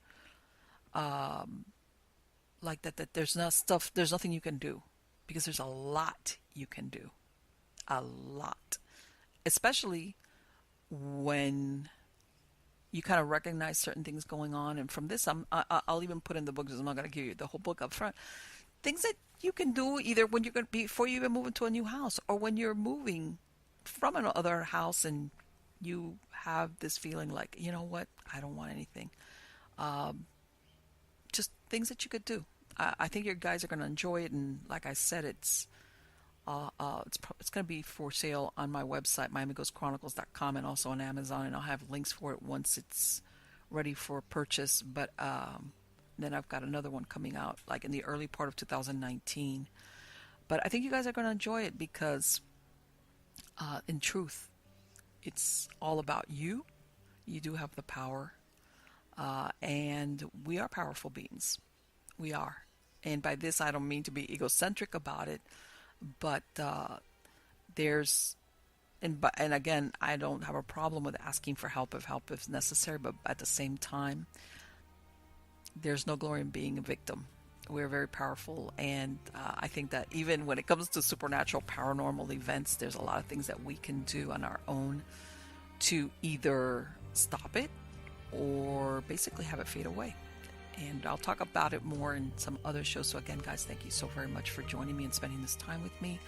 Like that there's nothing you can do, because there's a lot you can do. A lot. Especially when you kind of recognize certain things going on. And from this, I'll even put in the book, because I'm not going to give you the whole book up front. Things that you can do either when you're going to before you even move into a new house, or when you're moving from another house and you have this feeling like, you know what, I don't want anything. Just things that you could do. I think your guys are going to enjoy it, and like I said, it's going to be for sale on my website, miamighostchronicles.com, and also on Amazon, and I'll have links for it once it's ready for purchase. But then I've got another one coming out like in the early part of 2019. But I think you guys are going to enjoy it because, in truth, it's all about you. You do have the power. And we are powerful beings. We are. And by this, I don't mean to be egocentric about it, but and again, I don't have a problem with asking for help if help is necessary, but at the same time, there's no glory in being a victim. We're very powerful, and I think that even when it comes to supernatural, paranormal events, there's a lot of things that we can do on our own to either stop it or basically have it fade away. And I'll talk about it more in some other shows. So again, guys, thank you so very much for joining me and spending this time with me.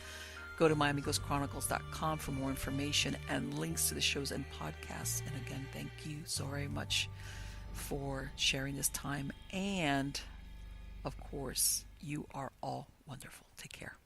Go to miamighostchronicles.com for more information and links to the shows and podcasts. And again, thank you so very much for sharing this time. And of course, you are all wonderful. Take care.